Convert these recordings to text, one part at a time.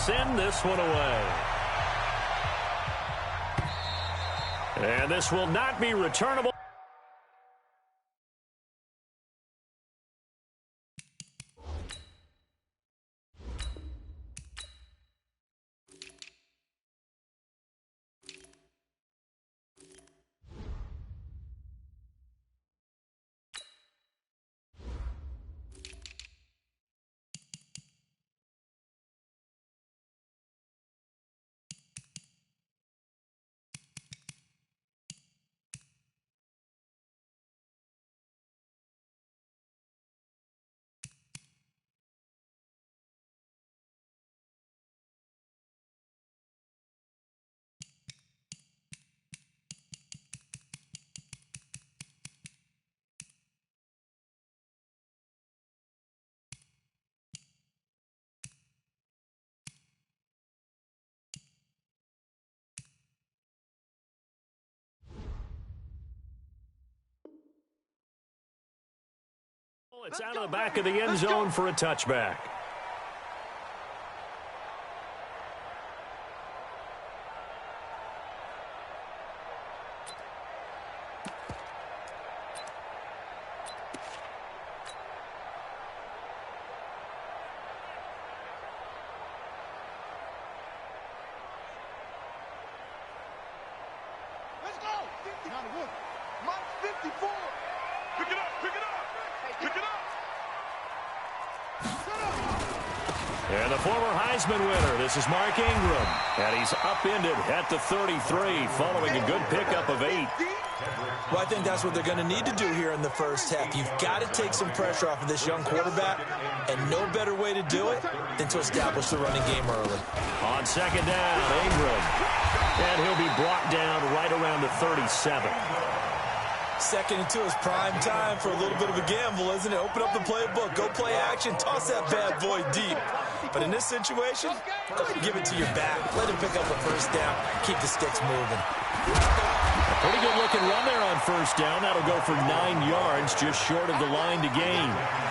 send this one away. And this will not be returnable. It's out of the back of the end zone for a touchback. Let's go. 51. Mike 54. Pick it up. Pick it up. Pick it up. And the former Heisman winner, this is Mark Ingram. And he's upended at the 33 following a good pickup of 8. Well, I think that's what they're going to need to do here in the first half. You've got to take some pressure off of this young quarterback, and no better way to do it than to establish the running game early. On second down, Ingram. And he'll be brought down right around the 37. Second and 2 is prime time for a little bit of a gamble, isn't it? Open up the playbook, go play action, toss that bad boy deep. But in this situation, go ahead and give it to your back. Let him pick up a first down, keep the sticks moving. A pretty good looking run there on first down. That'll go for 9 yards, just short of the line to gain.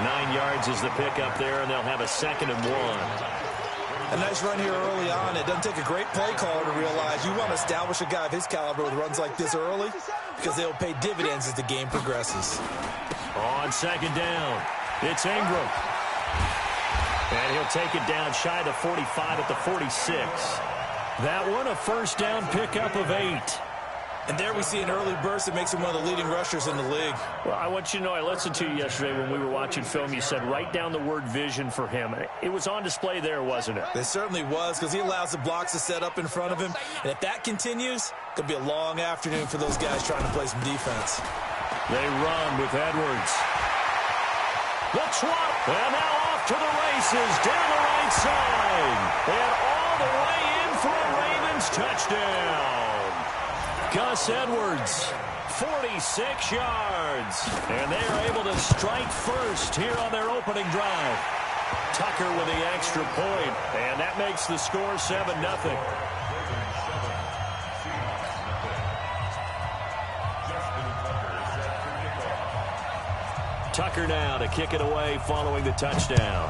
9 yards is the pickup there, and they'll have a 2nd and 1. A nice run here early on. It doesn't take a great play caller to realize you want to establish a guy of his caliber with runs like this early because they'll pay dividends as the game progresses. On second down, it's Ingram. And he'll take it down shy of the 45 at the 46. That one a first down pickup of 8. And there we see an early burst that makes him one of the leading rushers in the league. Well, I want you to know, I listened to you yesterday when we were watching film. You said write down the word vision for him. It was on display there, wasn't it? It certainly was, because he allows the blocks to set up in front of him. And if that continues, it could be a long afternoon for those guys trying to play some defense. They run with Edwards. The trot, and now off to the races down the right side. And all the way in for a Ravens touchdown. Gus Edwards, 46 yards. And they are able to strike first here on their opening drive. Tucker with the extra point, and that makes the score 7-0. Tucker now to kick it away following the touchdown.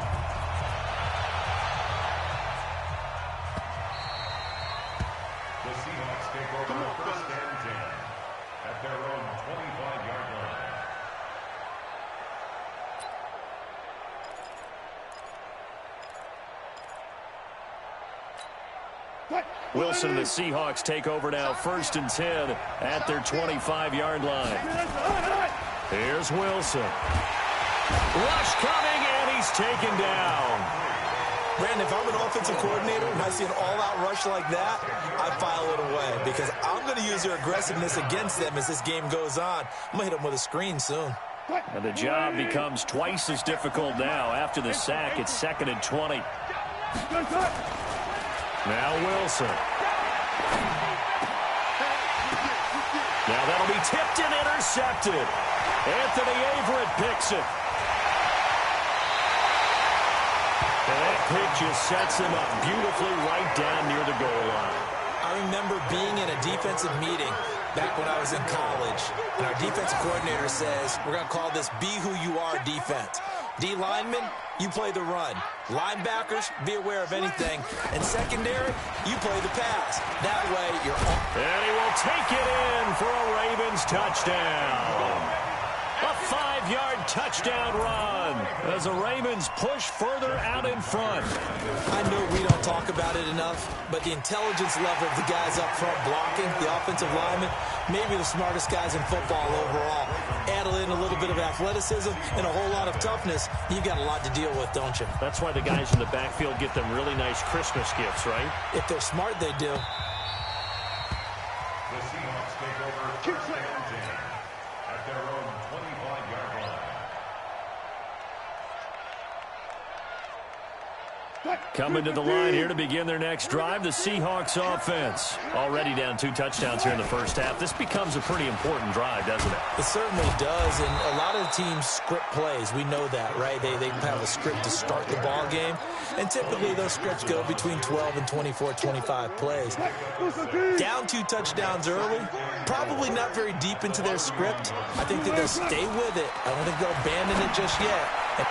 Wilson and the Seahawks take over now, 1st and 10 at their 25-yard line. Here's Wilson. Rush coming, and he's taken down. Brandon, if I'm an offensive coordinator and I see an all-out rush like that, I file it away because I'm going to use their aggressiveness against them as this game goes on. I'm going to hit them with a screen soon. And the job becomes twice as difficult now. After the sack, it's 2nd and 20. Now Wilson. Now that'll be tipped and intercepted. Anthony Averett picks it. And that pick just sets him up beautifully right down near the goal line. I remember being in a defensive meeting back when I was in college, and our defensive coordinator says, we're going to call this Be Who You Are defense. D linemen, you play the run. Linebackers, be aware of anything. And secondary, you play the pass. That way, you're on. And he will take it in for a Ravens touchdown. A 5-yard touchdown run as the Ravens push further out in front. I know we don't talk about it enough, but the intelligence level of the guys up front blocking, the offensive linemen, maybe the smartest guys in football overall. Add in a little bit of athleticism and a whole lot of toughness, you've got a lot to deal with, don't you? That's why the guys in the backfield get them really nice Christmas gifts, right? If they're smart, they do. The Seahawks take over first and 10 at their own 25-yard line. Coming to the line here to begin their next drive, the Seahawks offense. Already down 2 touchdowns here in the first half. This becomes a pretty important drive, doesn't it? It certainly does, and a lot of the teams script plays. We know that, right? They have a script to start the ball game, and typically those scripts go between 12 and 24, 25 plays. Down 2 touchdowns early, probably not very deep into their script. I think that they'll stay with it. I don't think they'll abandon it just yet.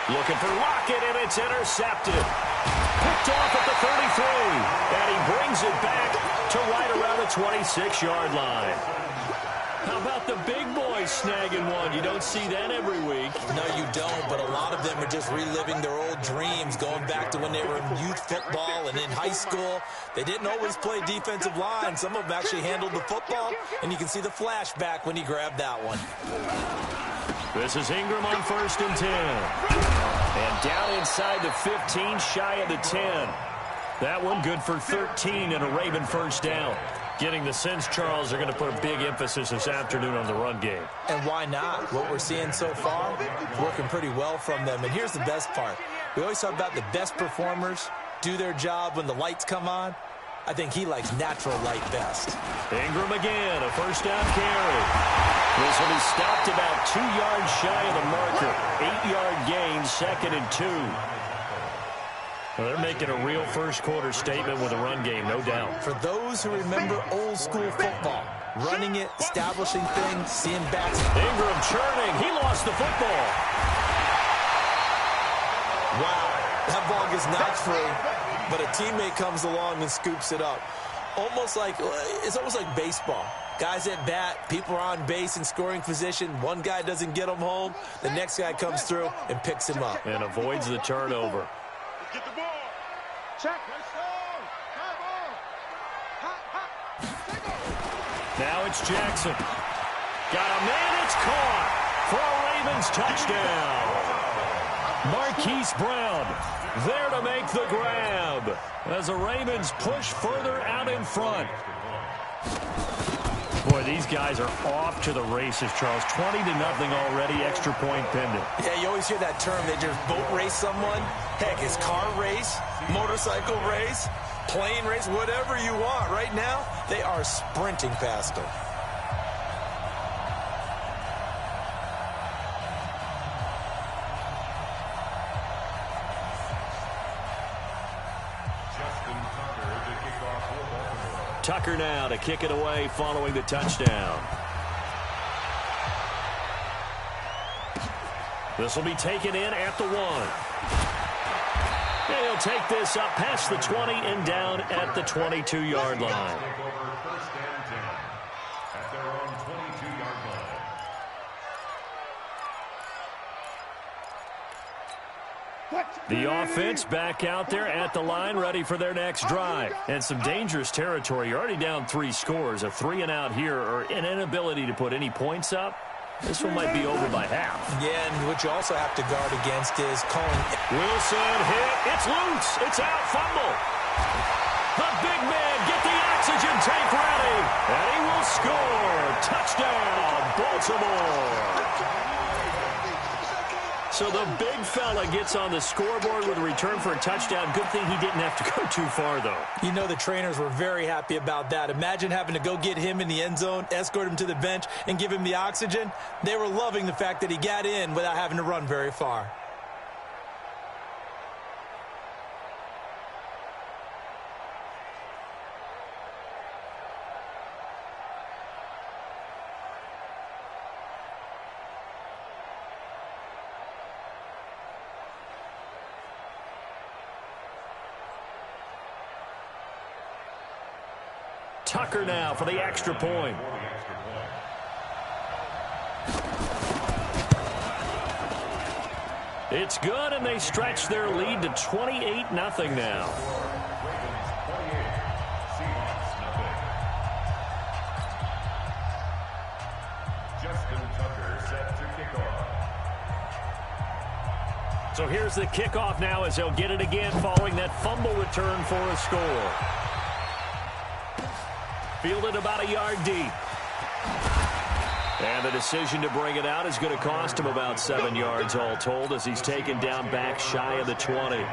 Looking for Lockett, and it's intercepted. Picked off at the 33, and he brings it back to right around the 26-yard line. How about the big boys snagging one? You don't see that every week. No, you don't, but a lot of them are just reliving their old dreams, going back to when they were in youth football and in high school. They didn't always play defensive line. Some of them actually handled the football, and you can see the flashback when he grabbed that one. This is Ingram on 1st and 10. And down inside the 15, shy of the 10. That one good for 13 and a Raven first down. Getting the sense, Charles, are going to put a big emphasis this afternoon on the run game. And why not? What we're seeing so far, working pretty well from them. And here's the best part. We always talk about the best performers do their job when the lights come on. I think he likes natural light best. Ingram again, a first down carry. This will be stopped about 2 yards shy of the marker. 8-yard gain, 2nd and 2. Well, they're making a real first-quarter statement with a run game, no doubt. For those who remember old-school football, running it, establishing things, seeing backs. Ingram churning. He lost the football. Wow, that ball gets knocked free, but a teammate comes along and scoops it up. It's almost like baseball. Guys at bat, people are on base in scoring position. One guy doesn't get him home. The next guy comes through and picks him up. And avoids the turnover. Get the ball. Check. Now it's Jackson. Got a man, it's caught for a Ravens touchdown. Marquise Brown there to make the grab as the Ravens push further out in front. Boy, these guys are off to the races, Charles. 20-0 already, extra point pending. Yeah, you always hear that term. They just boat race someone. Heck, it's car race, motorcycle race, plane race, whatever you want. Right now, they are sprinting past them. Tucker now to kick it away following the touchdown. This will be taken in at the 1. And he'll take this up past the 20 and down at the 22-yard line. The offense back out there at the line, ready for their next drive. And some dangerous territory. You're already down 3 scores. A 3 and out here, or an inability to put any points up. This one might be over by half. Yeah, and what you also have to guard against is calling. Wilson hit. It's loose. It's out. Fumble. The big man, get the oxygen tank ready. And he will score. Touchdown, Baltimore. So the big fella gets on the scoreboard with a return for a touchdown. Good thing he didn't have to go too far, though. You know the trainers were very happy about that. Imagine having to go get him in the end zone, escort him to the bench, and give him the oxygen. They were loving the fact that he got in without having to run very far. Tucker now for the extra point. It's good, and they stretch their lead to 28-0 now. So here's the kickoff now as they'll get it again following that fumble return for a score. Fielded about a yard deep. And the decision to bring it out is going to cost him about 7 yards all told as he's taken down back shy of the 20.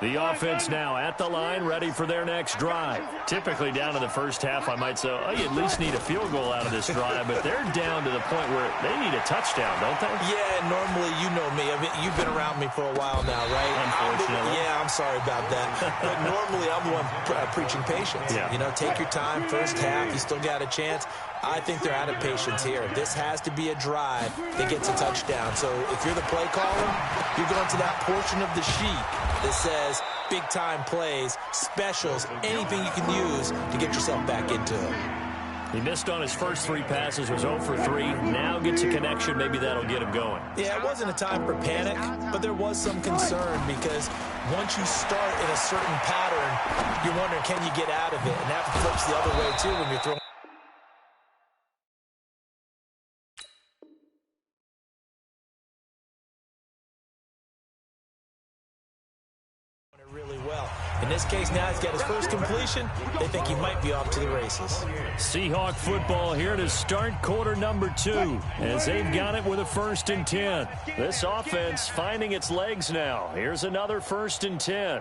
The offense now at the line, ready for their next drive. Typically down to the first half, I might say, oh, you at least need a field goal out of this drive, but they're down to the point where they need a touchdown, don't they? Yeah, normally, you know me. I mean, you've been around me for a while now, right? Unfortunately. I'm sorry about that. But normally, I'm the one preaching patience. Yeah. You know, take your time, first half, you still got a chance. I think they're out of patience here. This has to be a drive that gets a touchdown. So if you're the play caller, you're going to that portion of the sheet that says big-time plays, specials, anything you can use to get yourself back into it. He missed on his first 3 passes, was 0 for 3. Now gets a connection. Maybe that'll get him going. Yeah, it wasn't a time for panic, but there was some concern because once you start in a certain pattern, you're wondering, can you get out of it? And that flips the other way, too, when you're throwing. Really well. In this case, now he's got his first completion. They think he might be off to the races. Seahawk football here to start quarter number 2 as they've got it with a 1st and 10. This offense finding its legs now. Here's another 1st and 10.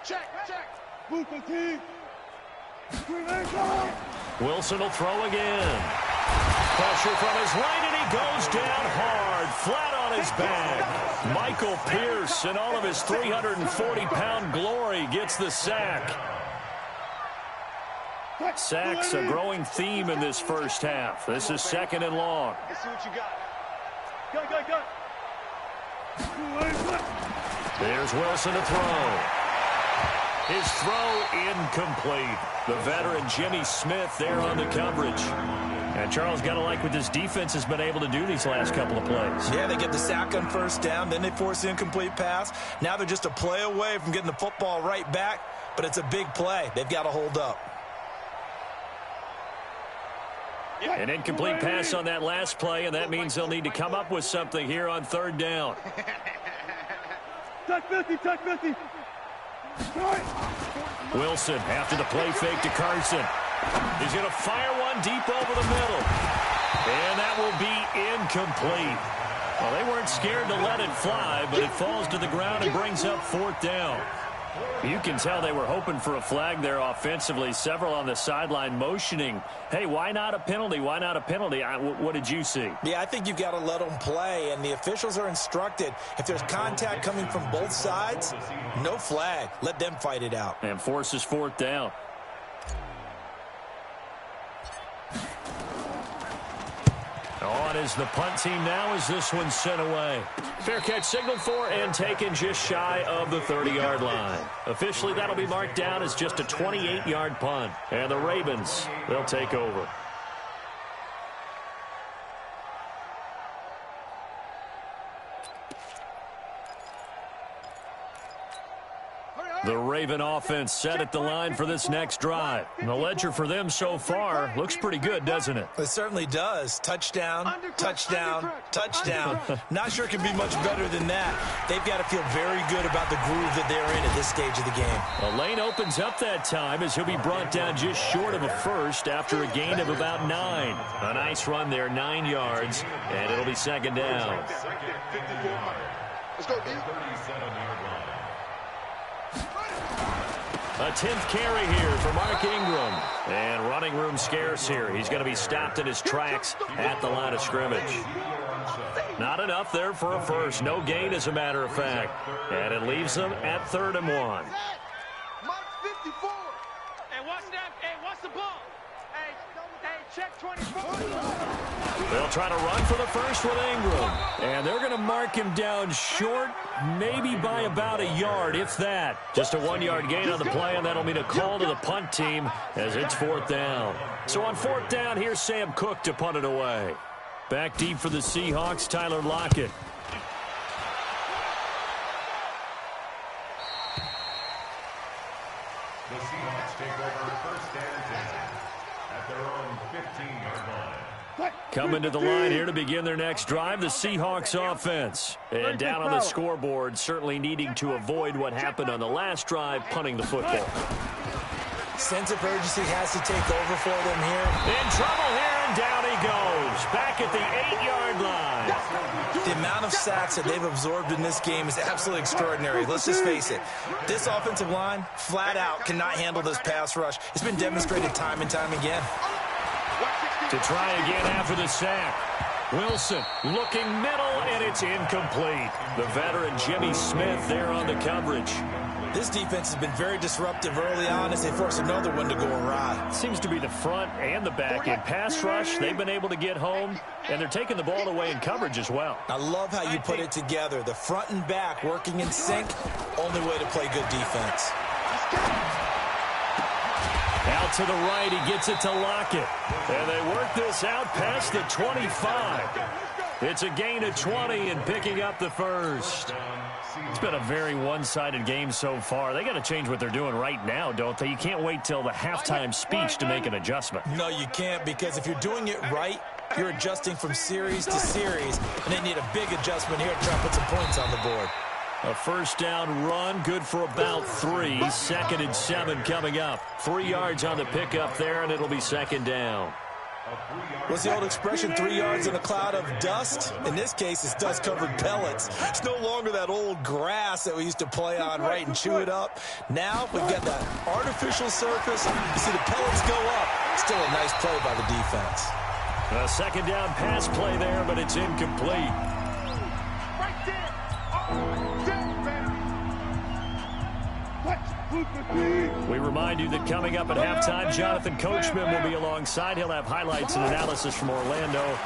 Check. Move the team. Wilson will throw again. Pressure from his right, and he goes down hard, flat on his back. Michael Pierce, in all of his 340-pound glory, gets the sack. Sacks a growing theme in this first half. This is 2nd and long. Let's see what you got. Go. There's Wilson to throw. His throw incomplete. The veteran Jimmy Smith there on the coverage. And Charles, got to like what this defense has been able to do these last couple of plays. Yeah, they get the sack on 1st down, then they force the incomplete pass. Now they're just a play away from getting the football right back, but it's a big play. They've got to hold up. An incomplete pass on that last play, and that means they'll need to come up with something here on 3rd down. Tuck 50. Wilson after the play fake to Carson. He's going to fire one deep over the middle. And that will be incomplete. Well, they weren't scared to let it fly, but it falls to the ground and brings up 4th down. You can tell they were hoping for a flag there offensively. Several on the sideline motioning, hey, why not a penalty? Why not a penalty? What did you see? Yeah, I think you've got to let them play, and the officials are instructed. If there's contact coming from both sides, no flag. Let them fight it out. And forces 4th down. On is the punt team now as this one's sent away. Fair catch signaled for and taken just shy of the 30-yard line. Officially, that'll be marked down as just a 28-yard punt. And the Ravens, they'll take over. The Raven offense set at the line for this next drive. And the ledger for them so far looks pretty good, doesn't it? It certainly does. Touchdown, touchdown, touchdown. Not sure it can be much better than that. They've got to feel very good about the groove that they're in at this stage of the game. The lane opens up that time as he'll be brought down just short of a first after a gain of about 9. A nice run there, 9 yards, and it'll be 2nd down. Let's go, D. A 10th carry here for Mark Ingram. And running room scarce here. He's going to be stopped in his tracks at the line of scrimmage. Not enough there for a first. No gain, as a matter of fact. And it leaves them at 3rd and 1. Mike 54. Hey, watch that. Hey, watch the ball. Hey, check 24. They'll try to run for the first with Ingram. And they're going to mark him down short, maybe by about a yard, if that. Just a 1-yard gain on the play, and that'll mean a call to the punt team as it's 4th down. So on 4th down, here's Sam Cook to punt it away. Back deep for the Seahawks, Tyler Lockett. The Seahawks take over 1st and 10 at their own 15-yard line. Coming to the line here to begin their next drive, the Seahawks offense. And down on the scoreboard, certainly needing to avoid what happened on the last drive, punting the football. Sense of urgency has to take over for them here. In trouble here, and down he goes. Back at the 8-yard line. The amount of sacks that they've absorbed in this game is absolutely extraordinary. Let's just face it. This offensive line, flat out, cannot handle this pass rush. It's been demonstrated time and time again. To try again after the sack. Wilson looking middle, and it's incomplete. The veteran Jimmy Smith there on the coverage. This defense has been very disruptive early on as they force another one to go awry. Seems to be the front and the back in pass rush. They've been able to get home, and they're taking the ball away in coverage as well. I love how you put it together. The front and back working in sync, only way to play good defense. Out to the right, he gets it to Lockett. And they work this out past the 25. It's a gain of 20 and picking up the first. It's been a very one-sided game so far. They got to change what they're doing right now, don't they? You can't wait till the halftime speech to make an adjustment. No, you can't, because if you're doing it right, you're adjusting from series to series, and they need a big adjustment here to try to put some points on the board. A first down run, good for about 3. 2nd and 7 coming up. 3 yards on the pickup there, and it'll be 2nd down. What's the old expression, 3 yards in a cloud of dust? In this case, it's dust-covered pellets. It's no longer that old grass that we used to play on, right, and chew it up. Now we've got that artificial surface. You see the pellets go up. Still a nice play by the defense. A 2nd down pass play there, but it's incomplete. Right there. We remind you that coming up at halftime, Jonathan Coachman will be alongside. He'll have highlights and analysis from Orlando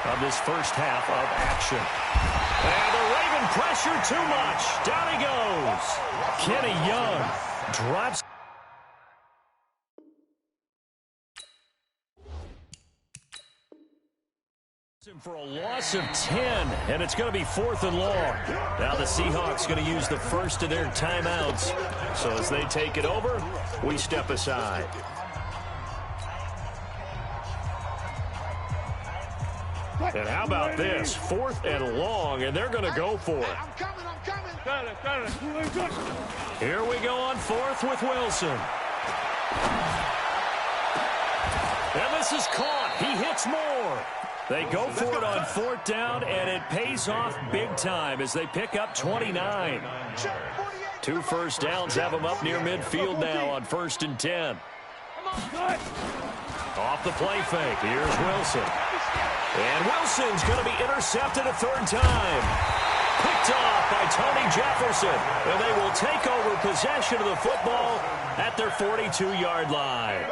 of this first half of action. And the Raven pressure too much. Down he goes. Kenny Young drops. For a loss of 10, and it's going to be 4th and long. Now the Seahawks going to use the first of their timeouts. So as they take it over, we step aside. And how about this? 4th and long, and they're going to go for it. I'm coming. Here we go on 4th with Wilson. And this is caught. He hits more. They go for it on 4th down, and it pays off big time as they pick up 29. 2 first downs have them up near midfield now on 1st and 10. Off the play fake, here's Wilson. And Wilson's going to be intercepted a 3rd time. Picked off by Tony Jefferson. And they will take over possession of the football at their 42-yard line.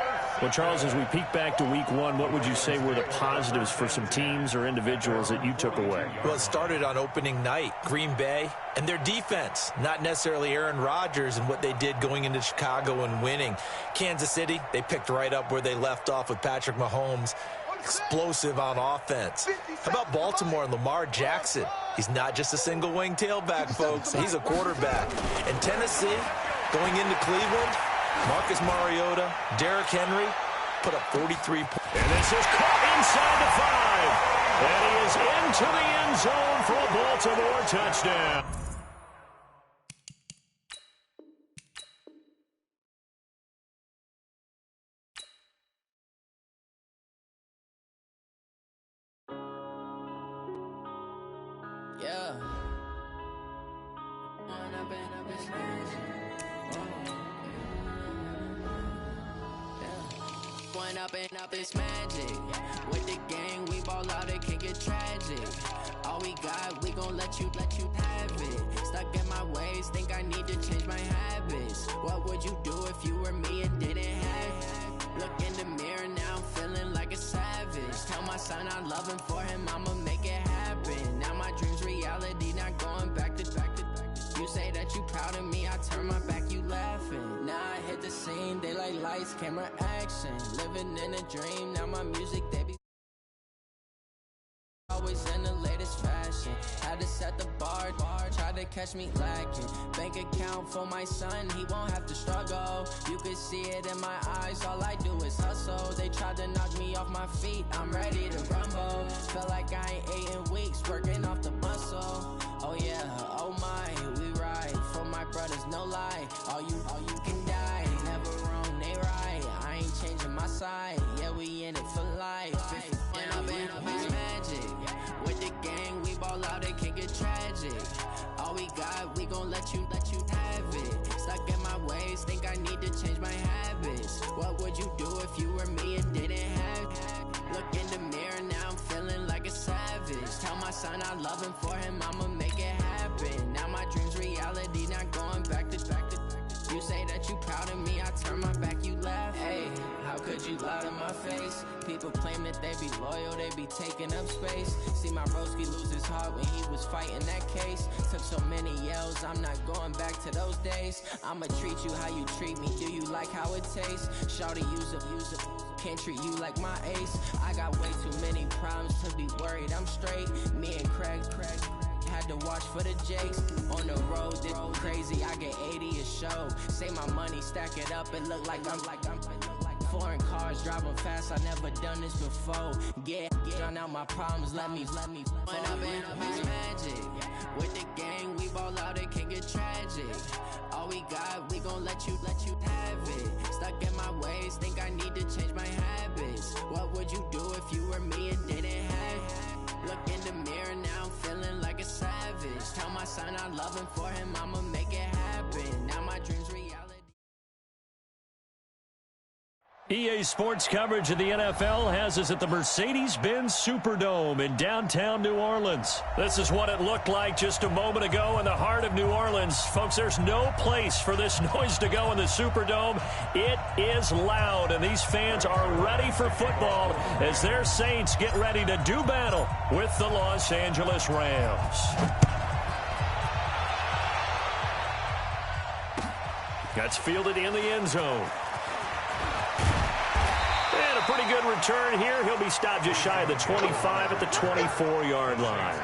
Well, Charles, as we peek back to week 1, what would you say were the positives for some teams or individuals that you took away? Well, it started on opening night. Green Bay and their defense, not necessarily Aaron Rodgers and what they did going into Chicago and winning. Kansas City, they picked right up where they left off with Patrick Mahomes. Explosive on offense. How about Baltimore and Lamar Jackson? He's not just a single wing tailback, folks. He's a quarterback. And Tennessee, going into Cleveland, Marcus Mariota, Derrick Henry put up 43 points. And this is caught inside the 5. And he is into the end zone for a Baltimore touchdown. Yeah. Point up and up, it's magic. With the gang, we ball out, it can get tragic. All we got, we gon' let you have it. Stuck in my ways, think I need to change my habits. What would you do if you were me and didn't have it? Look in the mirror now, I'm feeling like a savage. Tell my son I love him, for him I'ma make it happen. Now my dream's reality, not going back to. You say that you proud of me, I turn my back, you laughing. Now I hit the scene, they like lights, camera, action. Living in a dream, now my music, they be always in the latest fashion. Had to set the bar, try to catch me lacking. Bank account for my son, he won't have to struggle. You could see it in my eyes, all I do is hustle. They tried to knock me off my feet, I'm ready to rumble. Felt like I ain't ate in weeks, working off the muscle. Oh yeah, oh my, we ride for my brothers, no lie. All you can die, never wrong, they right. I ain't changing my side, yeah, we in it for life. And up, it's magic. With the gang, we ball out, it can get tragic. All we got, we gon' let you have it. Stuck in my ways, think I need to change my habits. What would you do if you were me and didn't have it? Look in the mirror, now I'm feeling like a savage. Tell my son I love him, for him I'ma make it happen. Now my dream's reality, not going back to. You say that you proud of me, I turn my back, you laugh. Hey, how could you lie to my face? People claim that they be loyal, they be taking up space. See my broski lose his heart when he was fighting that case. Took so many yells, I'm not going back to those days. I'ma treat you how you treat me, do you like how it tastes? Shawty, use up, can't treat you like my ace. I got way too many problems to be worried, I'm straight. Me and Craig had to watch for the Jakes. On the road, this crazy, I get 80 a show. Say my money, stack it up, it look like I'm foreign cars, driving fast, I never done this before. Drown out my problems, let me point up and it's magic. With the gang, we ball out, it can get tragic. All we got, we gon' let you have it. Stuck in my ways, think I need to change my habits. What would you do if you were me and didn't have it? Look in the mirror, now I'm feeling like a savage. Tell my son I love him, for him I'ma make it happen. Now my dream's reality. EA Sports coverage of the NFL has us at the Mercedes-Benz Superdome in downtown New Orleans. This is what it looked like just a moment ago in the heart of New Orleans. Folks, there's no place for this noise to go in the Superdome. It is loud, and these fans are ready for football as their Saints get ready to do battle with the Los Angeles Rams. That's fielded in the end zone. And a pretty good return here. He'll be stopped just shy of the 25 at the 24-yard line.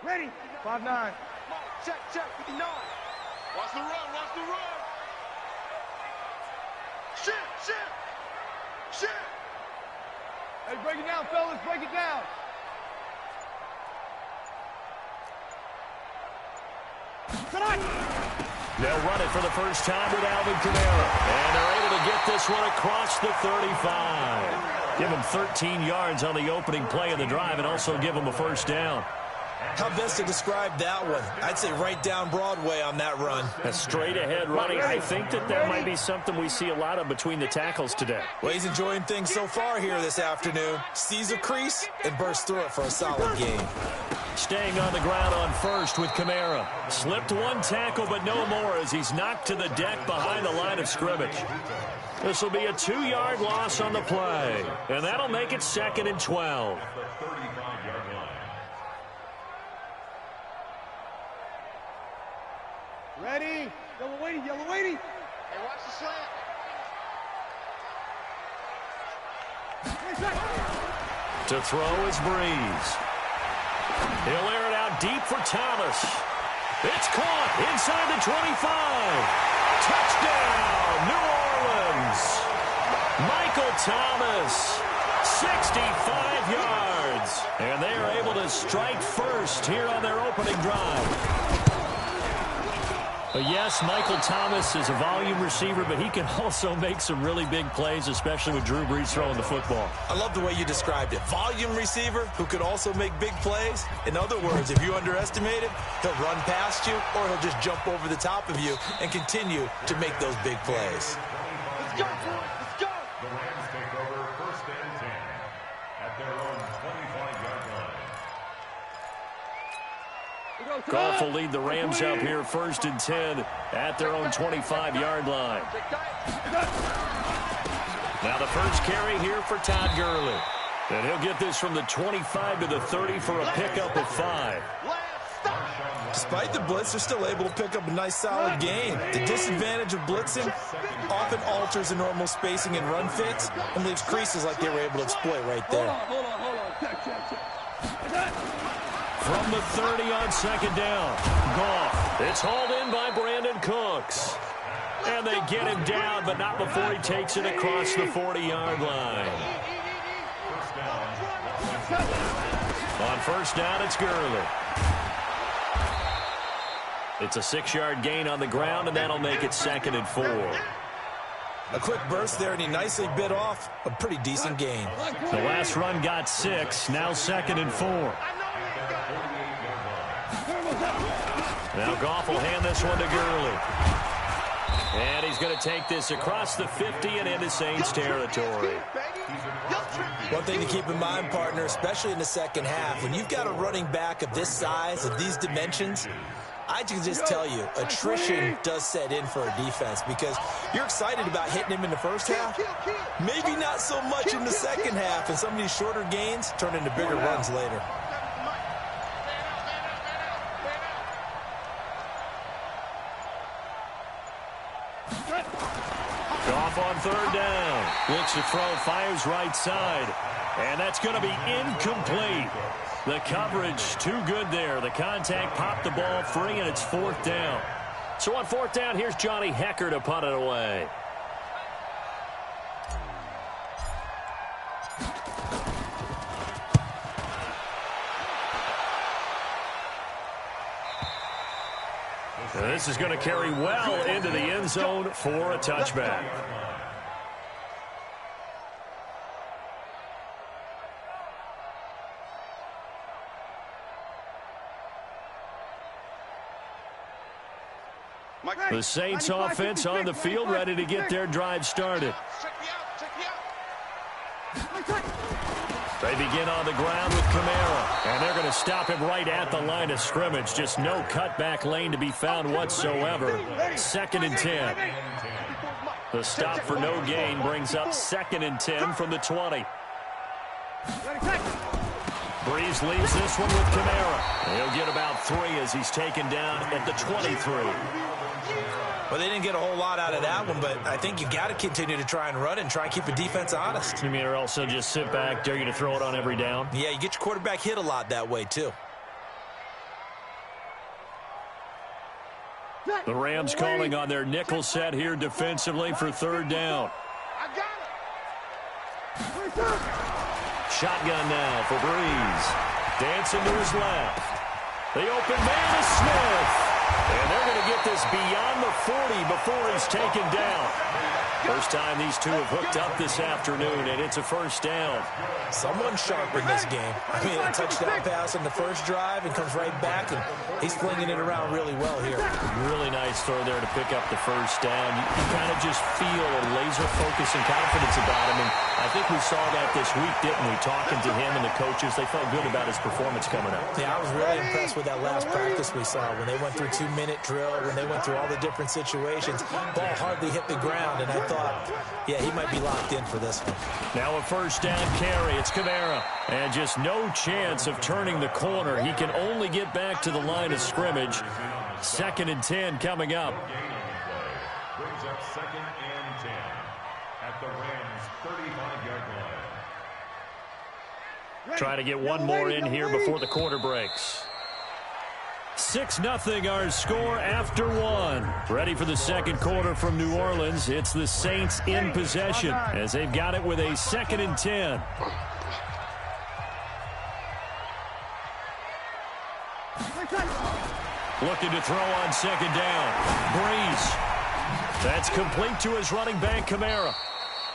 Ready. 5-9. Check, 59. Watch the run, watch the run. Shit. Hey, break it down, fellas, break it down. They'll run it for the first time with Alvin Kamara. And they're able to get this one across the 35. Give them 13 yards on the opening play of the drive and also give them a first down. How best to describe that one? I'd say right down Broadway on that run. A straight-ahead running. I think that might be something we see a lot of between the tackles today. Well, he's enjoying things so far here this afternoon. Sees a crease and bursts through it for a solid game. Staying on the ground on first with Kamara. Slipped one tackle, but no more as he's knocked to the deck behind the line of scrimmage. This will be a 2-yard loss on the play, and that'll make it 2nd and 12. Ready. Yellow waiting. Hey, watch the slant. To throw is Breeze. He'll air it out deep for Thomas. It's caught inside the 25. Touchdown, New Orleans. Michael Thomas, 65 yards. And they are able to strike first here on their opening drive. But yes, Michael Thomas is a volume receiver, but he can also make some really big plays, especially with Drew Brees throwing the football. I love the way you described it. Volume receiver who can also make big plays. In other words, if you underestimate him, he'll run past you or he'll just jump over the top of you and continue to make those big plays. Let's go, boys. Let's go. The Rams take over 1st and 10 at their own 25-yard line. Goff will lead the Rams up here 1st and 10 at their own 25-yard line. Now the first carry here for Todd Gurley. And he'll get this from the 25 to the 30 for a pickup of 5. Despite the blitz, they're still able to pick up a nice solid gain. The disadvantage of blitzing often alters the normal spacing and run fits and leaves creases like they were able to exploit right there. Hold on. Check. From the 30 on 2nd down. Goff. It's hauled in by Brandon Cooks. And they get him down, but not before he takes it across the 40-yard line. On 1st down, it's Gurley. It's a 6-yard gain on the ground, and that'll make it 2nd and 4. A quick burst there, and he nicely bit off a pretty decent gain. The last run got 6, now 2nd and 4. Now Goff will hand this one to Gurley. And he's going to take this across the 50 and into Saints territory. One thing to keep in mind, partner, especially in the second half, when you've got a running back of this size, of these dimensions, I can just tell you, attrition does set in for a defense because you're excited about hitting him in the first half. Maybe not so much in the second half, and some of these shorter gains turn into bigger runs later. Goff on 3rd down. Looks to throw, fires right side. And that's going to be incomplete. The coverage too good there. The contact popped the ball free, and it's 4th down. So on 4th down, here's Johnny Hecker to punt it away. This is going to carry well into the end zone for a touchback. The Saints offense on the field, ready to get their drive started. They begin on the ground with Kamara, and they're going to stop him right at the line of scrimmage. Just no cutback lane to be found whatsoever. 2nd and 10. The stop for no gain brings up 2nd and 10 from the 20. Breeze leaves this one with Kamara. He'll get about 3 as he's taken down at the 23. Well, they didn't get a whole lot out of that one, but I think you got to continue to try and run and try and keep the defense honest. You mean or also just sit back, dare you to throw it on every down? Yeah, you get your quarterback hit a lot that way, too. The Rams calling on their nickel set here defensively for third down. Shotgun now for Breeze. Dancing to his left. The open man is Smith. And they're going to get this beyond the 40 before he's taken down. First time these two have hooked up this afternoon, and it's a first down. Someone sharp in this game. I mean, a touchdown pass on the first drive and comes right back, and he's flinging it around really well here. Really nice throw there to pick up the first down. You kind of just feel a laser focus and confidence about him, and I think we saw that this week, didn't we? Talking to him and the coaches, they felt good about his performance coming up. Yeah, I was really impressed with that last practice we saw when they went through 2-minute drill, when they went through all the different situations. Ball hardly hit the ground, and I thought, yeah, he might be locked in for this one. Now a first down carry. It's Kamara. And just no chance of turning the corner. He can only get back to the line of scrimmage. 2nd and 10 coming up. Brings up 2nd and 10 at the Rams' 35-yard line. Try to get one more in here before the quarter breaks. 6-0 our score after one. Ready for the second quarter from New Orleans. It's the Saints in possession as they've got it with a 2nd and 10. Looking to throw on 2nd down. Breeze. That's complete to his running back, Kamara.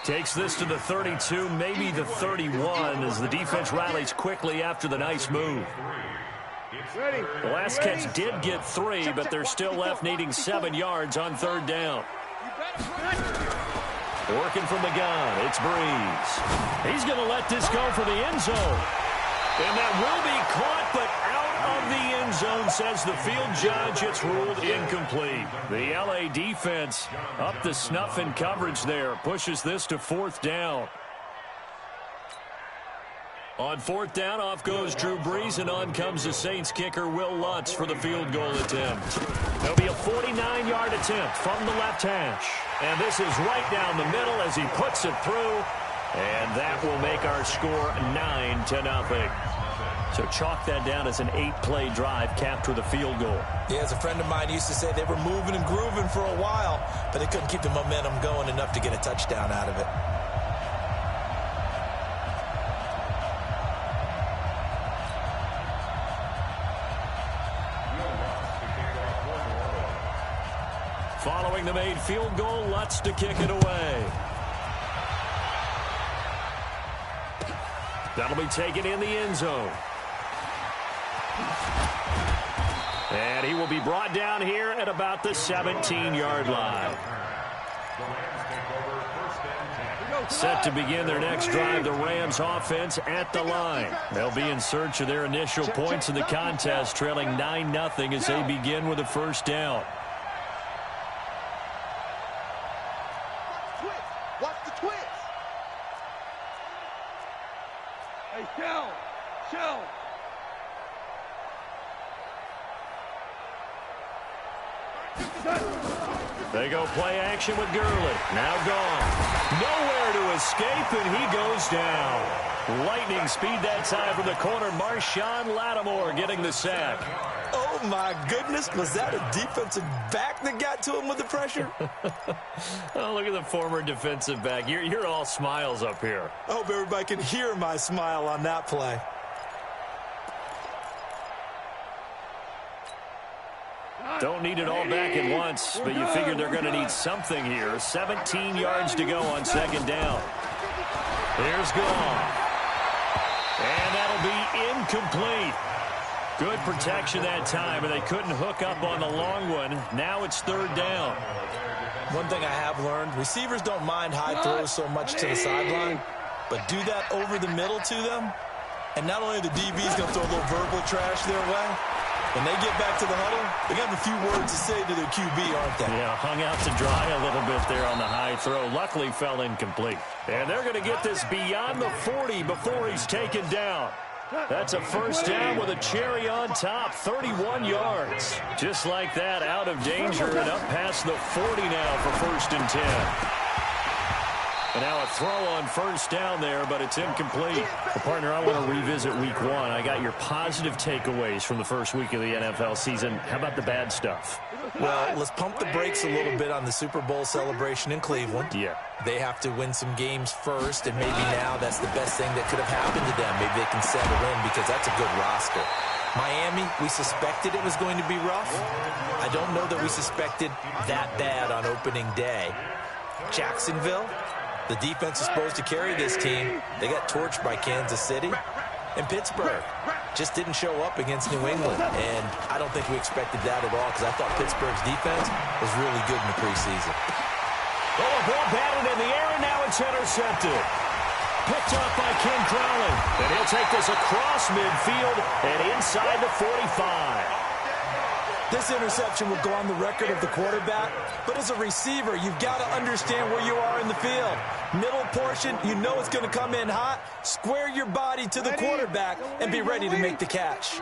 Takes this to the 32, maybe the 31, as the defense rallies quickly after the nice move. The last catch did get 3, but they're still left needing 7 yards on 3rd down. Working from the gun, it's Breeze. He's going to let this go for the end zone. And that will be caught, but out of the end zone, says the field judge. It's ruled incomplete. The LA defense up the snuff in coverage there. Pushes this to 4th down. On 4th down, off goes Drew Brees, and on comes the Saints kicker, Will Lutz, for the field goal attempt. There'll be a 49-yard attempt from the left hash. And this is right down the middle as he puts it through. And that will make our score 9-0. So chalk that down as an 8-play drive capped with a field goal. Yeah, as a friend of mine used to say, they were moving and grooving for a while, but they couldn't keep the momentum going enough to get a touchdown out of it. Following the made field goal, Lutz to kick it away. That'll be taken in the end zone. And he will be brought down here at about the 17-yard line. Set to begin their next drive, the Rams offense at the line. They'll be in search of their initial points in the contest, trailing 9-0 as they begin with a first down. Watch the twist. Hey, Shell. They go play action with Gurley. Now gone. Nowhere to escape, and he goes down. Lightning speed that time from the corner. Marshawn Lattimore getting the sack. Oh, my goodness. Was that a defensive back that got to him with the pressure? Oh, look at the former defensive back. You're all smiles up here. I hope everybody can hear my smile on that play. Don't need it all back at once, but you figure they're going to need something here. 17 yards to go on 2nd down. Here's gone. And that'll be incomplete. Good protection that time, and they couldn't hook up on the long one. Now it's 3rd down. One thing I have learned, receivers don't mind high throws so much to the sideline, but do that over the middle to them, and not only the DB's going to throw a little verbal trash their way, when they get back to the huddle, they got a few words to say to their QB, aren't they? Yeah, hung out to dry a little bit there on the high throw. Luckily fell incomplete. And they're going to get this beyond the 40 before he's taken down. That's a first down with a cherry on top, 31 yards. Just like that, out of danger and up past the 40 now for 1st and 10. And now a throw on first down there, but it's incomplete. Well, partner, I want to revisit week 1. I got your positive takeaways from the first week of the NFL season. How about the bad stuff? Well, let's pump the brakes a little bit on the Super Bowl celebration in Cleveland. Yeah. They have to win some games first, and maybe now that's the best thing that could have happened to them. Maybe they can settle in because that's a good roster. Miami, we suspected it was going to be rough. I don't know that we suspected that bad on opening day. Jacksonville, the defense is supposed to carry this team. They got torched by Kansas City. And Pittsburgh just didn't show up against New England. And I don't think we expected that at all because I thought Pittsburgh's defense was really good in the preseason. Oh, a ball batted in the air, and now it's intercepted. Picked up by Ken Crowley. And he'll take this across midfield and inside the 45. This interception will go on the record of the quarterback, but as a receiver, you've got to understand where you are in the field. Middle portion, you know it's going to come in hot. Square your body to the quarterback and be ready to make the catch.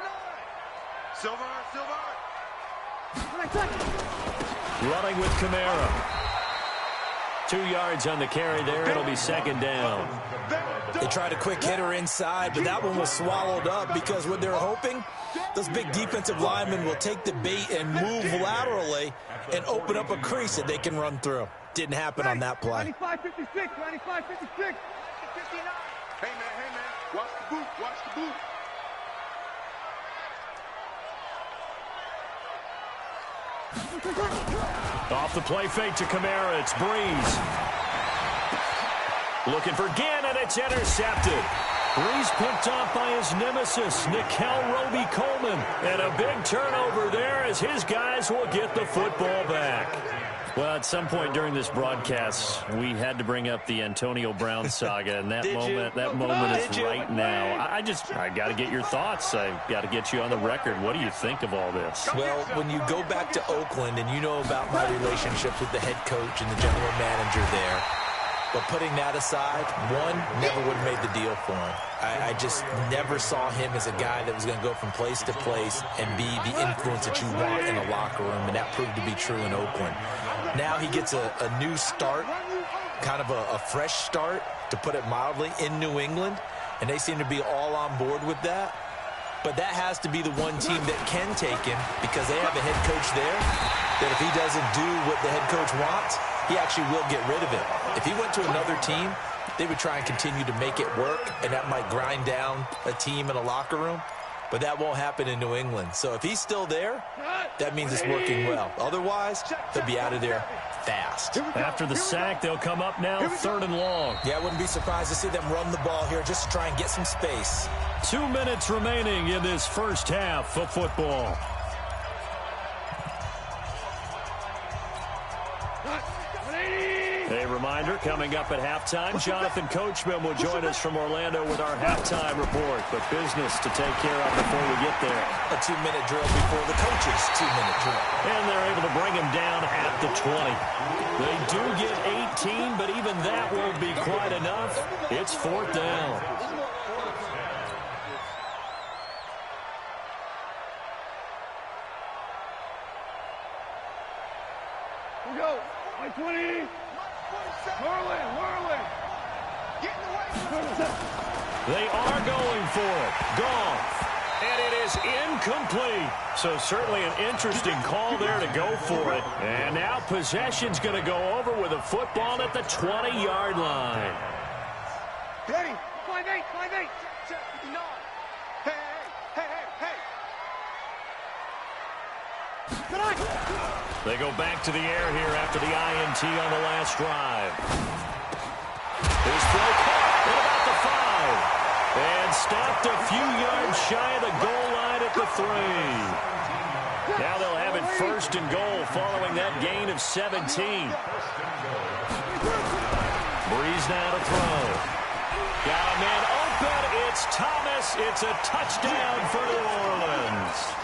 Silver. Running with Kamara. 2 yards on the carry there. It'll be second down. They tried a quick hitter inside, but that one was swallowed up because what they're hoping, those big defensive linemen will take the bait and move laterally and open up a crease that they can run through. Didn't happen on that play. 95-56, 95-56. 59. Hey, man, watch the boot. Off the play fake to Kamara. It's Breeze. Looking for Ginn, and it's intercepted. Breeze picked off by his nemesis, Nickel Roby-Coleman. And a big turnover there as his guys will get the football back. Well, at some point during this broadcast, we had to bring up the Antonio Brown saga, and that moment is right now. I got to get your thoughts. I got to get you on the record. What do you think of all this? Well, when you go back to Oakland, and you know about my relationships with the head coach and the general manager there, but putting that aside, one, never would have made the deal for him. I just never saw him as a guy that was going to go from place to place and be the influence that you want in a locker room, and that proved to be true in Oakland. Now he gets a new start, kind of a fresh start, to put it mildly, in New England, and they seem to be all on board with that. But that has to be the one team that can take him because they have a head coach there that if he doesn't do what the head coach wants, he actually will get rid of it. If he went to another team, they would try and continue to make it work, and that might grind down a team in a locker room. But that won't happen in New England. So if he's still there, that means it's working well. Otherwise, he'll be out of there fast. After the sack, they'll come up now 3rd and long. Yeah, I wouldn't be surprised to see them run the ball here just to try and get some space. 2 minutes remaining in this first half of football. A reminder, coming up at halftime, Jonathan Coachman will join us from Orlando with our halftime report. But business to take care of before we get there. A 2-minute drill before the coach's 2-minute drill. And they're able to bring him down at the 20. They do get 18, but even that won't be quite enough. It's 4th down. Here we go. 20. Whirling. Get in the way. They are going for it. Goff. And it is incomplete. So certainly an interesting call there to go for it. And now possession's going to go over with a football at the 20-yard line. Ready. 5-8. 59. Hey. They go back to the air here after the INT on the last drive. His throw caught at about the 5. And stopped a few yards shy of the goal line at the 3. Now they'll have it 1st and goal following that gain of 17. Breeze now to throw. Got a man open. It's Thomas. It's a touchdown for New Orleans.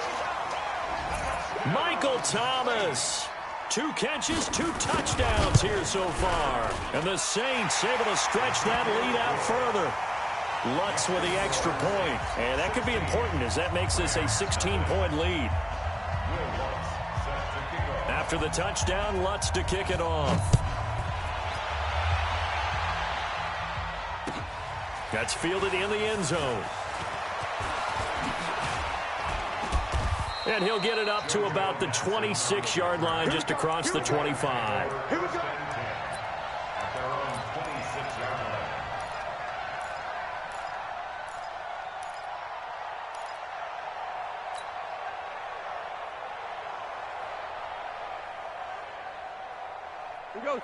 Michael Thomas, 2 catches, 2 touchdowns here so far. And the Saints able to stretch that lead out further. Lutz with the extra point. And that could be important as that makes this a 16-point lead. After the touchdown, Lutz to kick it off. That's fielded in the end zone. And he'll get it up to about the 26-yard line, just across the 25. Here we go. At their own 26-yard line.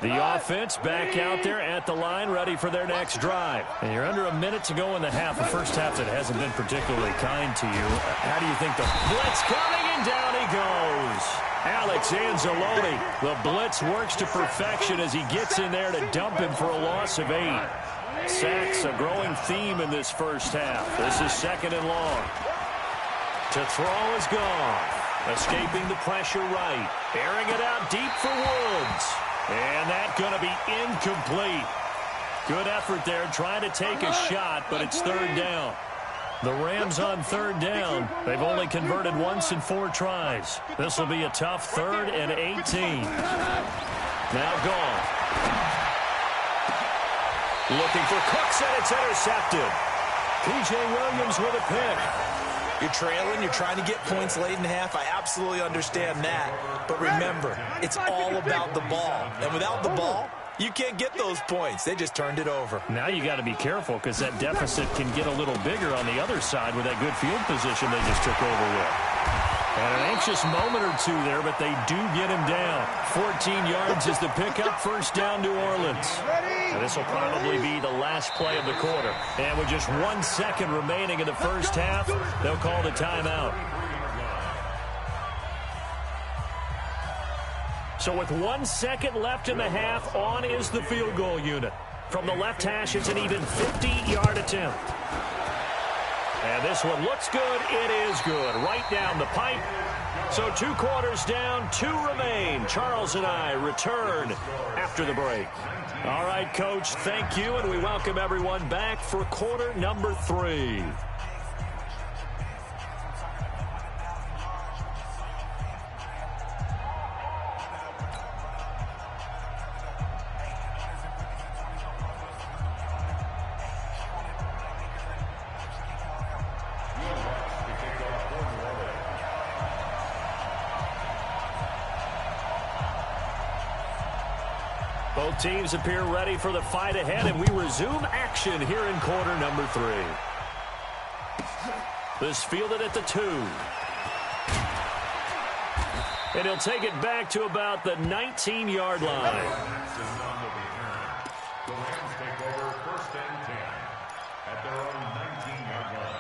The offense back out there at the line, ready for their next drive. And you're under a minute to go in the half. A first half that hasn't been particularly kind to you. How do you think the blitz coming, and down he goes. Alex Anzalone. The blitz works to perfection as he gets in there to dump him for a loss of 8. Sacks, a growing theme in this first half. This is 2nd and long. To throw is gone. Escaping the pressure right. Airing it out deep for Woods. And that's going to be incomplete. Good effort there trying to take a shot, but it's 3rd down. The Rams on 3rd down. They've only converted once in 4 tries. This will be a tough 3rd and 18. Now gone. Looking for Cooks, and it's intercepted. P.J. Williams with a pick. You're trailing, you're trying to get points late in half. I absolutely understand that. But remember, it's all about the ball. And without the ball, you can't get those points. They just turned it over. Now you got to be careful because that deficit can get a little bigger on the other side with that good field position they just took over with. And an anxious moment or two there, but they do get him down. 14 yards is the pickup. 1st down, New Orleans. And this will probably be the last play of the quarter. And with just 1 second remaining in the first half, they'll call the timeout. So with 1 second left in the half, on is the field goal unit. From the left hash, it's an even 50-yard attempt. And this one looks good. It is good. Right down the pipe. So 2 quarters down, 2 remain. Charles and I return after the break. All right, Coach, thank you, and we welcome everyone back for quarter number 3. Both teams appear ready for the fight ahead, and we resume action here in quarter number 3. This fielded at the 2. And he'll take it back to about the 19-yard line. The Rams take over 1st and 10 at their own 19-yard line.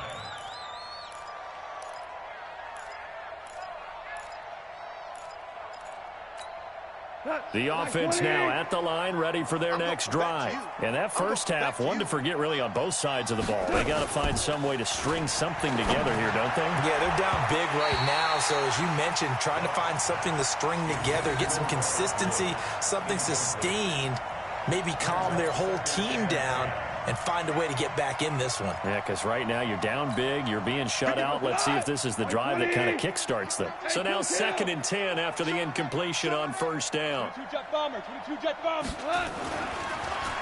The offense now at the line, ready for their next drive. And that first half, one to forget really on both sides of the ball. They got to find some way to string something together here, don't they? Yeah, they're down big right now. So as you mentioned, trying to find something to string together, get some consistency, something sustained, maybe calm their whole team down and find a way to get back in this one. Yeah, because right now you're down big, you're being shut out. Let's see if this is the drive that kind of kickstarts them. So now 2nd and 10 after the incompletion on 1st down. 22 jet bombers, 22 jet bombers.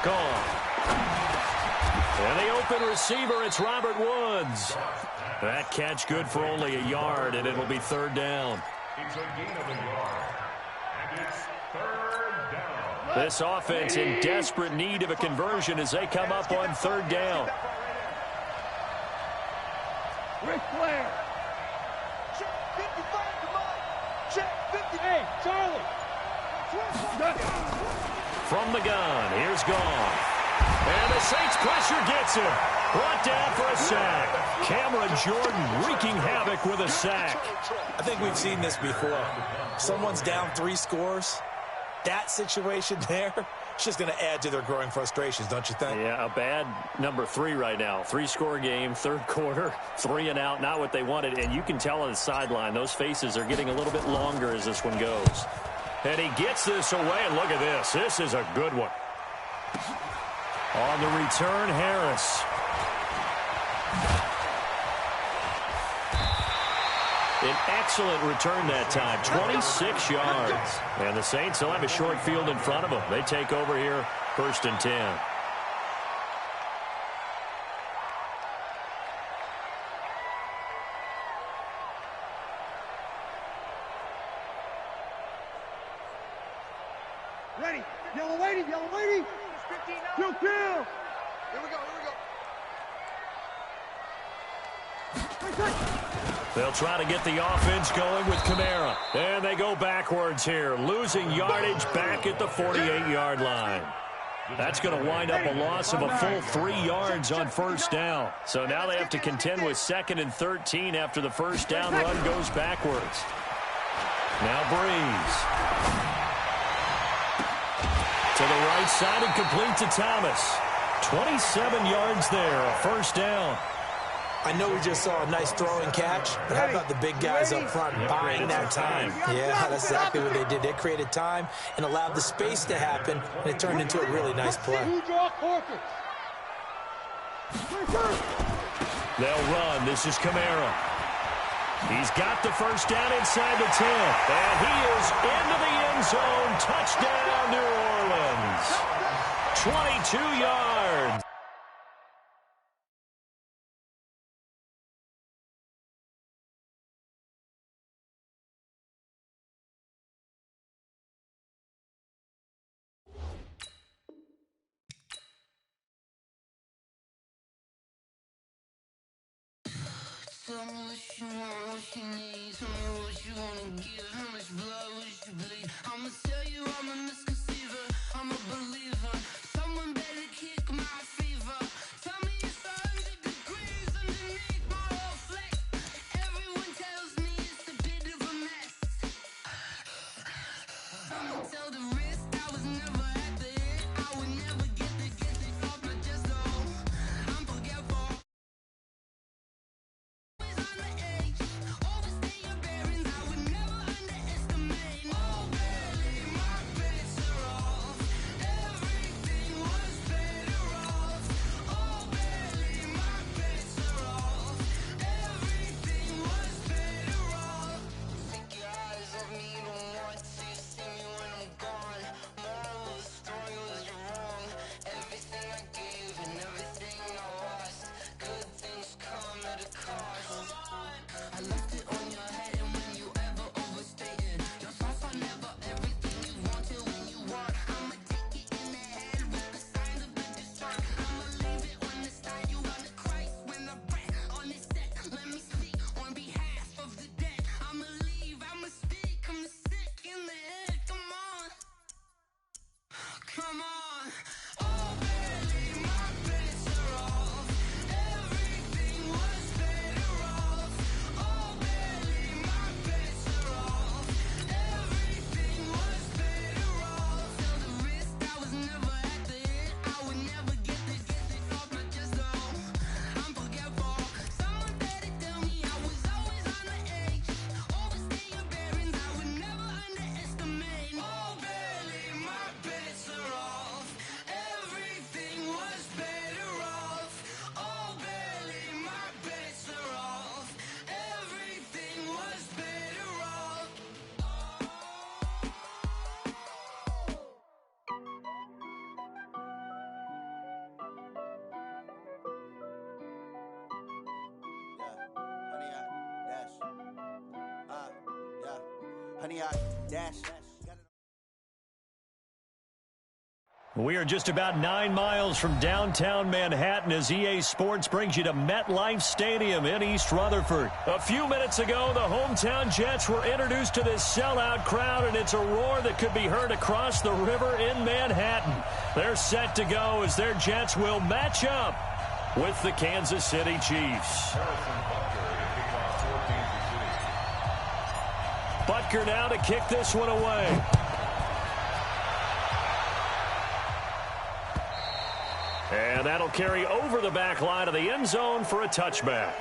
Gone. And the open receiver, it's Robert Woods. That catch good for only a yard, and it'll be 3rd down. It's a gain of a yard, and it's 3rd down. This offense in desperate need of a conversion as they come up on 3rd down. Ric Flair. Check 55, come on. Check 50. Hey, Charlie. From the gun, here's Gone. And the Saints pressure gets him. Brought down for a sack. Cameron Jordan wreaking havoc with a sack. I think we've seen this before. Someone's down 3 scores. That situation there, it's just going to add to their growing frustrations, don't you think? Yeah, a bad number 3 right now. 3-score game, 3rd quarter, 3 and out, not what they wanted. And you can tell on the sideline, those faces are getting a little bit longer as this one goes. And he gets this away, and look at this. This is a good one. On the return, Harris. An excellent return that time, 26 yards. And the Saints will have a short field in front of them. They take over here, 1st and 10. Ready. Yellow waiting. Yellow waiting. 15 now. Kill. Here we go. They'll try to get the offense going with Kamara. And they go backwards here, losing yardage back at the 48-yard line. That's going to wind up a loss of a full 3 yards on first down. So now they have to contend with 2nd and 13 after the first down run goes backwards. Now Breeze. To the right side and complete to Thomas. 27 yards there, a first down. I know we just saw a nice throwing catch, but how about the big guys up front buying that time? Yeah, that's exactly what they did. They created time and allowed the space to happen, and it turned into a really nice play. They'll run. This is Kamara. He's got the first down inside the 10. And he is into the end zone. Touchdown, New Orleans. 22 yards. Tell me what you want, what you need. Tell me what you wanna give. How much blood would you bleed? I'ma tell you I'm a misconceiver. I'm a believer. Someone better kick my fever. Tell me it's 100 degrees underneath my whole flex. Everyone tells me it's a bit of a mess. I'ma tell the risk I was never at the end. I would never get this off my chest though. I'm forgetful. Come on. Oh, barely, my bets are off. Everything was better off. Oh, barely, my bets are off. Everything was better off. Till the risk I was never at the end. I would never get this off my chest though. I'm forgetful. Someone better tell me I was always on the edge. Overstay your bearings, I would never underestimate. Oh, barely, my bets are off. Everything was better off. Oh, barely, my bets are off. Everything was better off. Honey, I dash. We are just about 9 miles from downtown Manhattan as EA Sports brings you to MetLife Stadium in East Rutherford. A few minutes ago, the hometown Jets were introduced to this sellout crowd, and it's a roar that could be heard across the river in Manhattan. They're set to go as their Jets will match up with the Kansas City Chiefs. Butker now to kick this one away. And that'll carry over the back line of the end zone for a touchback.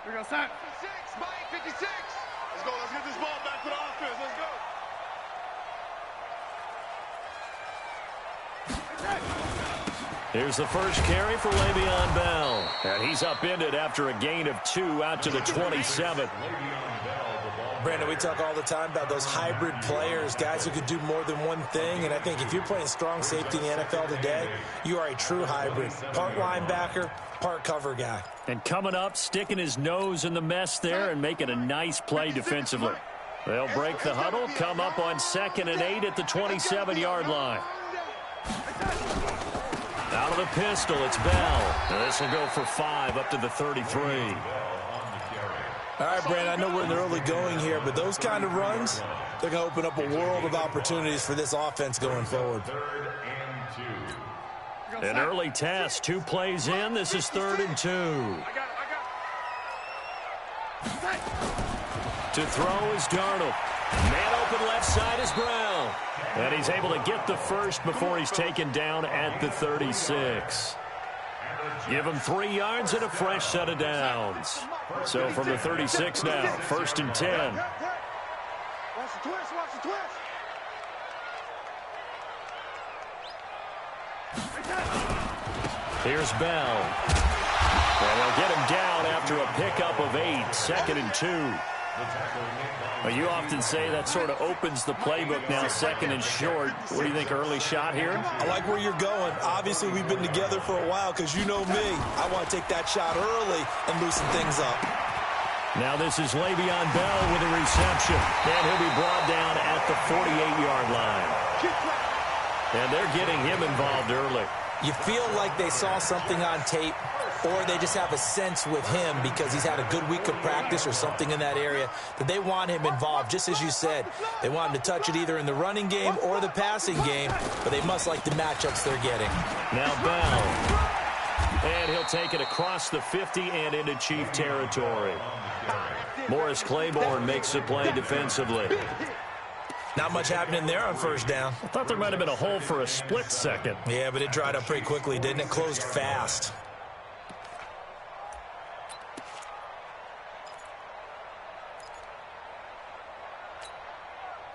We go, son. 56, Mike, 56. Let's go. Let's get this ball back for the offense. Let's go. Here's the first carry for Le'Veon Bell. And he's upended after a gain of 2 out to the 27. Brandon, we talk all the time about those hybrid players, guys who could do more than one thing. And I think if you're playing strong safety in the NFL today, you are a true hybrid. Part linebacker, part cover guy. And coming up, sticking his nose in the mess there and making a nice play defensively. They'll break the huddle, come up on 2nd and 8 at the 27-yard line. Out of the pistol, it's Bell. This will go for 5 up to the 33. All right, Brandon, I know we're in the early going here, but those kind of runs, they're going to open up a world of opportunities for this offense going forward. An early test, 2 plays in. This is 3rd and 2. To throw is Darnold. Man open left side is Brown. And he's able to get the first before he's taken down at the 36. Give him 3 yards and a fresh set of downs. So from the 36 now, 1st and 10. Watch the twist, watch the twist. Here's Bell. And they'll get him down after a pickup of 8, 2nd and 2. Well, you often say that sort of opens the playbook now, 2nd and short. What do you think, early shot here? I like where you're going. Obviously, we've been together for a while because you know me. I want to take that shot early and loosen things up. Now this is Le'Veon Bell with a reception. And he'll be brought down at the 48-yard line. And they're getting him involved early. You feel like they saw something on tape, or they just have a sense with him because he's had a good week of practice or something in that area that they want him involved. Just as you said, they want him to touch it either in the running game or the passing game, but they must like the matchups they're getting. Now Bell. And he'll take it across the 50 and into Chief territory. Morris Claiborne makes the play defensively. Not much happening there on 1st down. I thought there might have been a hole for a split second. Yeah, but it dried up pretty quickly, didn't it? Closed fast.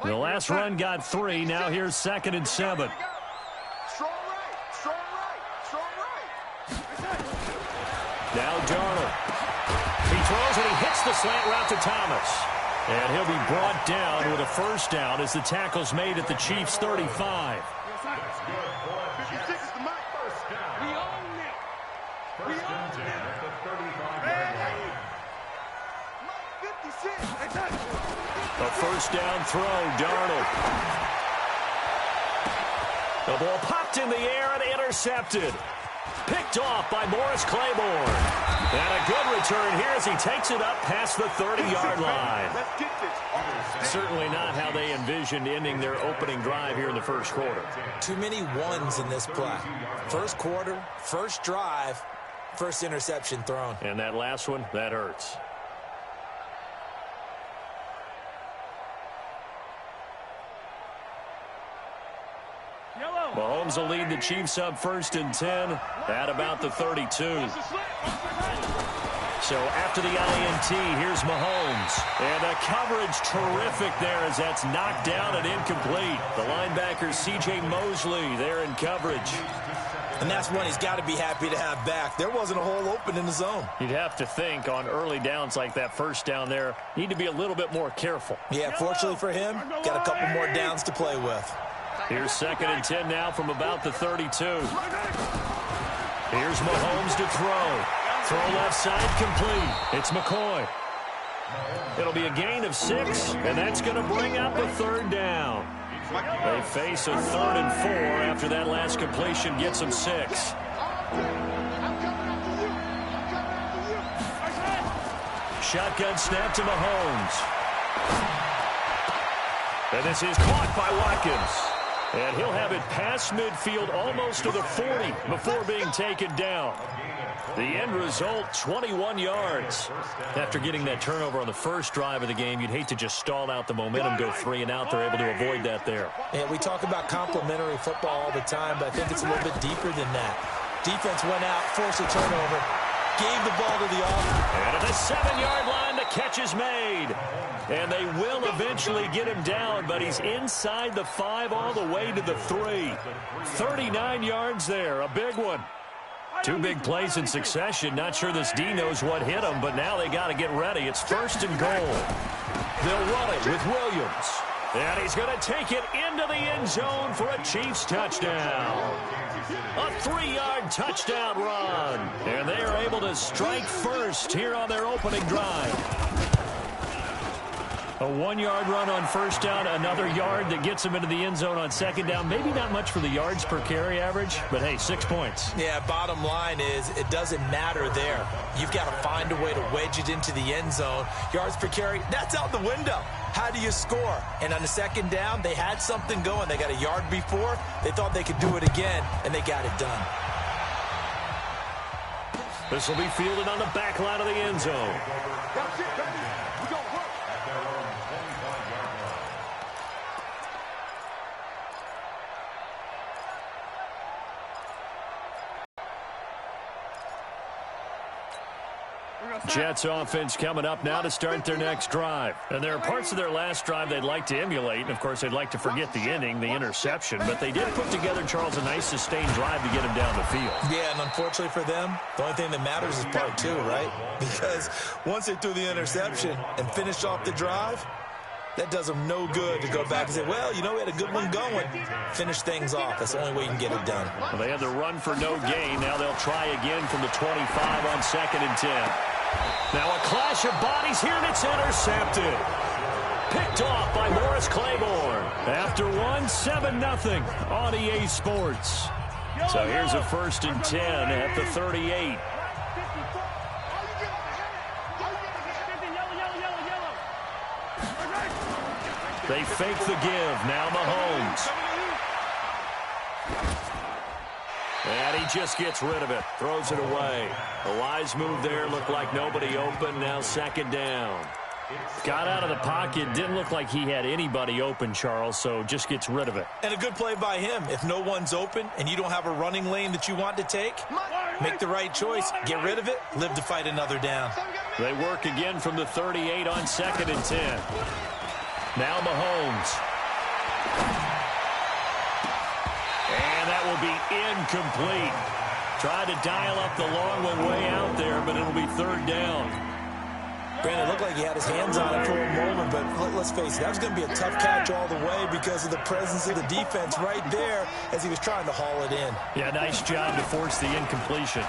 The last run got 3. Now here's 2nd and 7. Strong right, strong right, strong right. Now Darnold. He throws and he hits the slant route to Thomas. And he'll be brought down with a 1st down as the tackle's made at the Chiefs' 35. 56 is the mark. We own it. We own it. Hey. Mike 56. A 1st down throw, Darnold. The ball popped in the air and intercepted. Picked off by Morris Claiborne. And a good return here as he takes it up past the 30-yard line. Certainly not how they envisioned ending their opening drive here in the 1st quarter. Too many ones in this play. 1st quarter, 1st drive, 1st interception thrown. And that last one, that hurts. Mahomes will lead the Chiefs up 1st and 10 at about the 32. So after the INT, here's Mahomes. And a coverage terrific there as that's knocked down and incomplete. The linebacker C.J. Mosley there in coverage. And that's one he's got to be happy to have back. There wasn't a hole open in the zone. You'd have to think on early downs like that 1st down there, need to be a little bit more careful. Yeah, fortunately for him, got a couple more downs to play with. Here's 2nd and 10 now from about the 32. Here's Mahomes to throw. Throw left side complete. It's McCoy. It'll be a gain of 6, and that's going to bring up a 3rd down. They face a 3rd and 4 after that last completion gets them 6. Shotgun snap to Mahomes. And this is caught by Watkins. And he'll have it past midfield almost to the 40 before being taken down. The end result, 21 yards. After getting that turnover on the 1st drive of the game, you'd hate to just stall out the momentum, go 3 and out. They're able to avoid that there. Yeah, we talk about complementary football all the time, but I think it's a little bit deeper than that. Defense went out, forced a turnover, gave the ball to the offense. And at the 7-yard line, the catch is made. And they will eventually get him down, but he's inside the 5 all the way to the 3. 39 yards there, a big one. 2 big plays in succession. Not sure this D knows what hit him, but now they got to get ready. It's 1st and goal. They'll run it with Williams. And he's going to take it into the end zone for a Chiefs touchdown. A 3-yard touchdown run. And they are able to strike first here on their opening drive. A 1-yard run on first down, another yard that gets them into the end zone on second down. Maybe not much for the yards per carry average, but hey, 6 points. Yeah, bottom line is it doesn't matter there. You've got to find a way to wedge it into the end zone. Yards per carry, that's out the window. How do you score? And on the second down, they had something going. They got a yard before. They thought they could do it again, and they got it done. This will be fielded on the back line of the end zone. That's it, baby. We gon' work. Jets offense coming up now to start their next drive. And there are parts of their last drive they'd like to emulate. And, of course, they'd like to forget the inning, the interception. But they did put together, Charles, a nice sustained drive to get him down the field. Yeah, and unfortunately for them, the only thing that matters is part 2, right? Because once they threw the interception and finished off the drive, that does them no good to go back and say, well, you know, we had a good one going. Finish things off. That's the only way you can get it done. Well, they had the run for no gain. Now they'll try again from the 25 on 2nd and 10. Now a clash of bodies here, and it's intercepted. Picked off by Morris Claiborne. After 7-0 on EA Sports. So here's a 1st and 10 at the 38. They fake the give. Now Mahomes. And he just gets rid of it. Throws it away. A wise move there. Looked like nobody open. Now 2nd down. Got out of the pocket. Didn't look like he had anybody open, Charles, so just gets rid of it. And a good play by him. If no one's open and you don't have a running lane that you want to take, make the right choice. Get rid of it. Live to fight another down. They work again from the 38 on 2nd and 10. Now Mahomes. And that will be incomplete. Tried to dial up the long one way out there, but it'll be 3rd down. Granted, it looked like he had his hands on it for a moment, but let's face it, that was going to be a tough catch all the way because of the presence of the defense right there as he was trying to haul it in. Yeah, nice job to force the incompletion.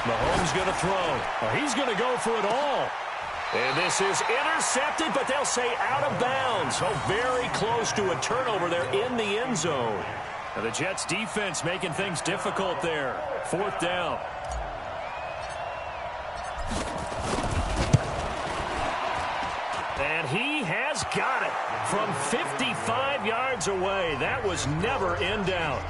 Mahomes going to throw. Well, he's going to go for it all. And this is intercepted, but they'll say out of bounds. Oh, very close to a turnover there in the end zone. And the Jets defense making things difficult there. 4th down. And he has got it from 55 yards away. That was never in doubt.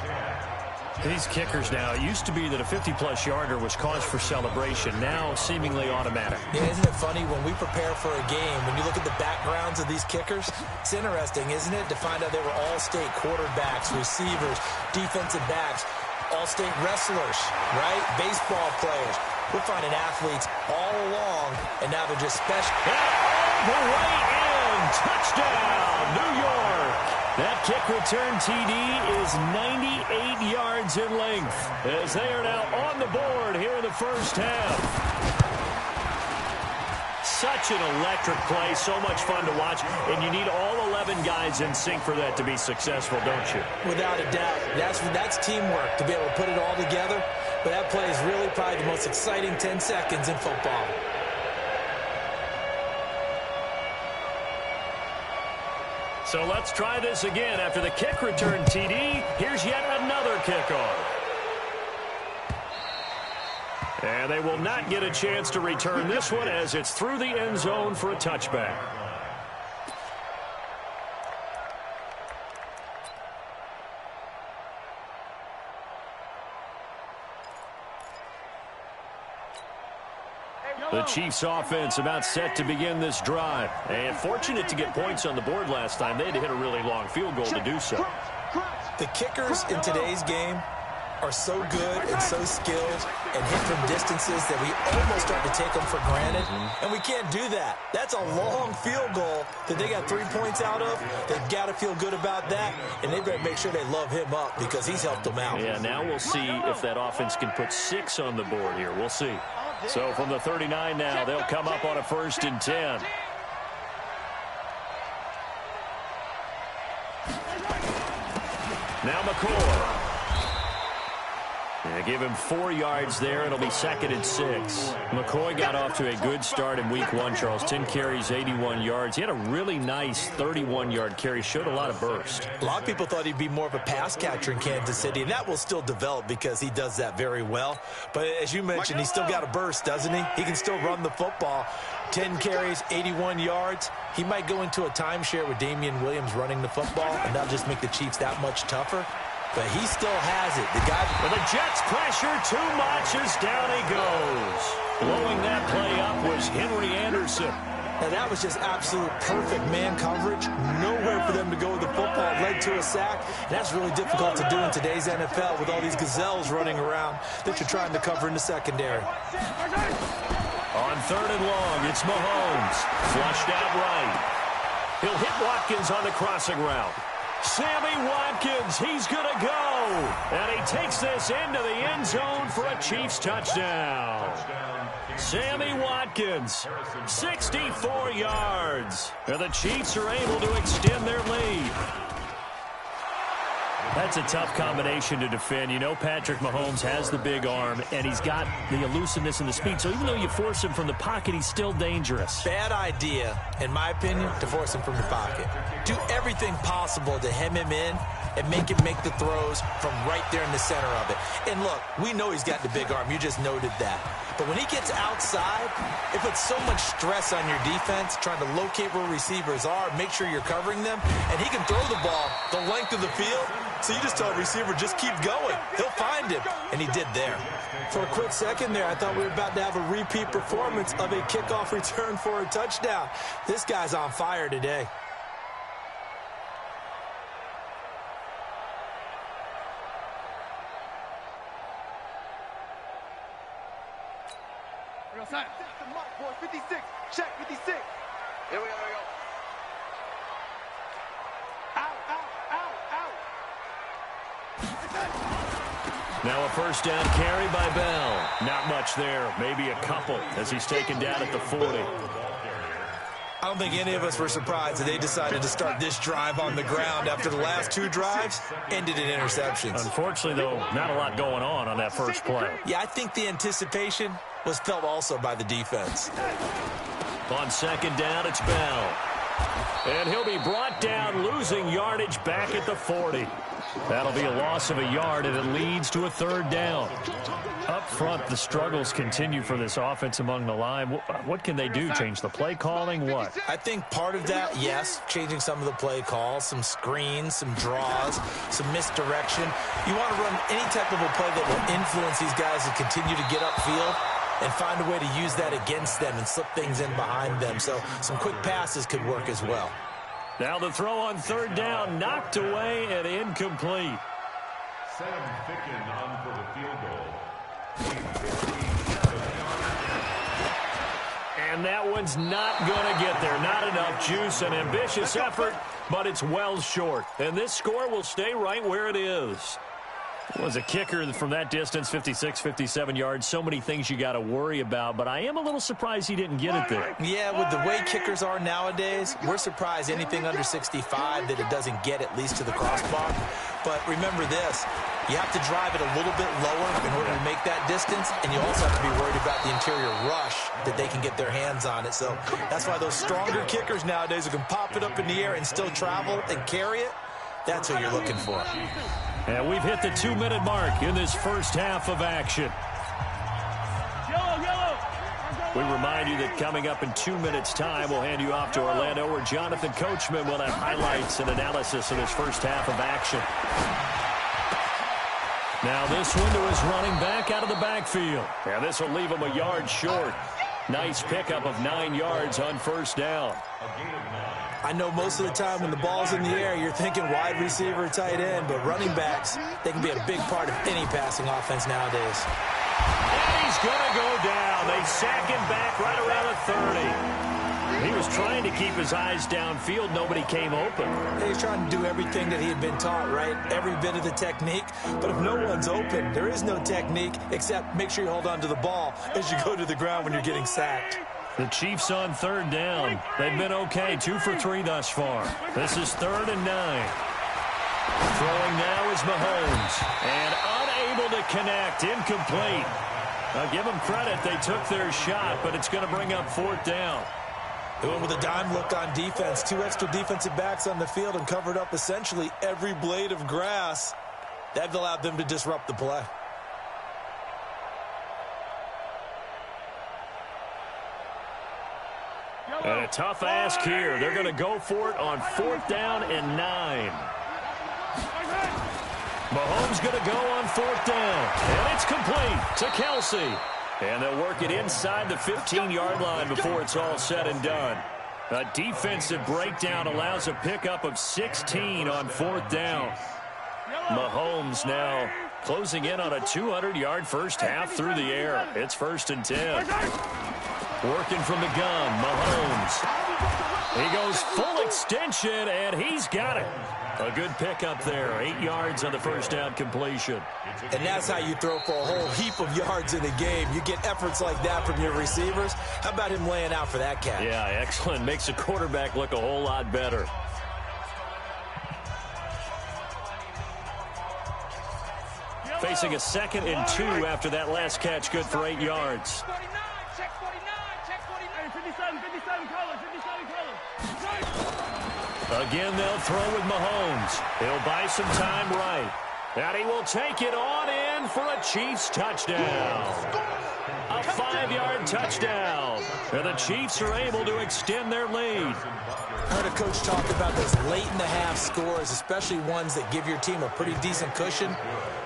These kickers now, it used to be that a 50-plus yarder was cause for celebration. Now seemingly automatic. Yeah, isn't it funny when we prepare for a game, when you look at the backgrounds of these kickers, it's interesting, isn't it, to find out they were all-state quarterbacks, receivers, defensive backs, all-state wrestlers, right? Baseball players. We're finding athletes all along, and now they're just special. All the way in. Touchdown, New York. That kick return TD is 98 yards in length as they are now on the board here in the first half. Such an electric play, so much fun to watch, and you need all 11 guys in sync for that to be successful, don't you? Without a doubt. That's teamwork to be able to put it all together, but that play is really probably the most exciting 10 seconds in football. So let's try this again. After the kick return TD, here's yet another kickoff. And they will not get a chance to return this one as it's through the end zone for a touchback. The Chiefs offense about set to begin this drive. And fortunate to get points on the board last time. They had to hit a really long field goal to do so. The kickers in today's game are so good and so skilled and hit from distances that we almost start to take them for granted, and we can't do that. That's a long field goal that they got 3 points out of. They've got to feel good about that, and they better make sure they love him up because he's helped them out. Yeah, now we'll see if that offense can put 6 on the board here. We'll see. So from the 39 now, they'll come up on a 1st and 10. Now McCoy. Yeah, give him 4 yards there. It'll be 2nd and 6. McCoy got off to a good start in week 1, Charles. 10 carries, 81 yards. He had a really nice 31-yard carry. Showed a lot of burst. A lot of people thought he'd be more of a pass catcher in Kansas City, and that will still develop because he does that very well. But as you mentioned, he's still got a burst, doesn't he? He can still run the football. 10 carries, 81 yards. He might go into a timeshare with Damian Williams running the football, and that'll just make the Chiefs that much tougher. But he still has it. The guy with the Jets pressure too much as down he goes. Blowing that play up was Henry Anderson. And that was just absolute perfect man coverage. Nowhere for them to go with the football. Led to a sack. And that's really difficult to do in today's NFL with all these gazelles running around that you're trying to cover in the secondary. On 3rd and long, it's Mahomes. Flushed out right. He'll hit Watkins on the crossing route. Sammy Watkins, he's going to go. And he takes this into the end zone for a Chiefs touchdown. Sammy Watkins, 64 yards. And the Chiefs are able to extend their lead. That's a tough combination to defend. You know Patrick Mahomes has the big arm, and he's got the elusiveness and the speed. So even though you force him from the pocket, he's still dangerous. Bad idea, in my opinion, to force him from the pocket. Do everything possible to hem him in and make him make the throws from right there in the center of it. And look, we know he's got the big arm. You just noted that. But when he gets outside, it puts so much stress on your defense, trying to locate where receivers are, make sure you're covering them, and he can throw the ball the length of the field. So you just tell a receiver, just keep going. He'll find him. And he did there. For a quick second there, I thought we were about to have a repeat performance of a kickoff return for a touchdown. This guy's on fire today. Mark, boy, 56. Check, 56. Here we go, Out, out, out, out. Now a 1st down carry by Bell. Not much there. Maybe a couple as he's taken down at the 40. I don't think any of us were surprised that they decided to start this drive on the ground after the last 2 drives ended in interceptions. Unfortunately, though, not a lot going on that first play. Yeah, I think the anticipation was felt also by the defense. On 2nd down, it's Bell. And he'll be brought down, losing yardage back at the 40. That'll be a loss of a yard, and it leads to a 3rd down. Up front, the struggles continue for this offense among the line. What can they do? Change the play calling? What? I think part of that, yes, changing some of the play calls, some screens, some draws, some misdirection. You want to run any type of a play that will influence these guys to continue to get upfield and find a way to use that against them and slip things in behind them. So some quick passes could work as well. Now the throw on 3rd down, knocked away and incomplete. Sam Ficken on for the field goal. And that one's not going to get there. Not enough juice. An ambitious effort, but it's well short. And this score will stay right where it is. Was a kicker from that distance, 56, 57 yards. So many things you got to worry about, but I am a little surprised he didn't get it there. Yeah, with the way kickers are nowadays, we're surprised anything under 65 that it doesn't get at least to the crossbar. But remember this, you have to drive it a little bit lower in order to make that distance, and you also have to be worried about the interior rush that they can get their hands on it. So that's why those stronger kickers nowadays who can pop it up in the air and still travel and carry it, that's what you're looking for. And we've hit the 2-minute mark in this first half of action. We remind you that coming up in 2 minutes' time, we'll hand you off to Orlando, where Jonathan Coachman will have highlights and analysis of this first half of action. Now this window is running back out of the backfield. And this will leave him a yard short. Nice pickup of 9 yards on 1st down. A gain of 9. I know most of the time when the ball's in the air, you're thinking wide receiver, tight end, but running backs, they can be a big part of any passing offense nowadays. And he's going to go down. They sack him back right around the 30. He was trying to keep his eyes downfield. Nobody came open. He's trying to do everything that he had been taught, right? Every bit of the technique. But if no one's open, there is no technique except make sure you hold on to the ball as you go to the ground when you're getting sacked. The Chiefs on third down. They've been okay, 2 for 3 thus far. This is 3rd and 9. Throwing now is Mahomes. And unable to connect. Incomplete. I'll give them credit. They took their shot, but it's going to bring up 4th down. They went with a dime look on defense. 2 extra defensive backs on the field and covered up essentially every blade of grass. That allowed them to disrupt the play. And a tough ask here. They're going to go for it on 4th down and 9. Mahomes going to go on 4th down. And it's complete to Kelsey. And they'll work it inside the 15-yard line before it's all said and done. A defensive breakdown allows a pickup of 16 on 4th down. Mahomes now closing in on a 200-yard first half through the air. It's 1st and 10. Working from the gun, Mahomes. He goes full extension, and he's got it. A good pickup there. 8 yards on the first down completion. And that's how you throw for a whole heap of yards in a game. You get efforts like that from your receivers. How about him laying out for that catch? Yeah, excellent. Makes the quarterback look a whole lot better. Facing a 2nd and 2 after that last catch. Good for 8 yards. Again, they'll throw with Mahomes. He'll buy some time right. And he will take it on in for a Chiefs touchdown. A 5-yard touchdown. And the Chiefs are able to extend their lead. I heard a coach talk about those late-in-the-half scores, especially ones that give your team a pretty decent cushion.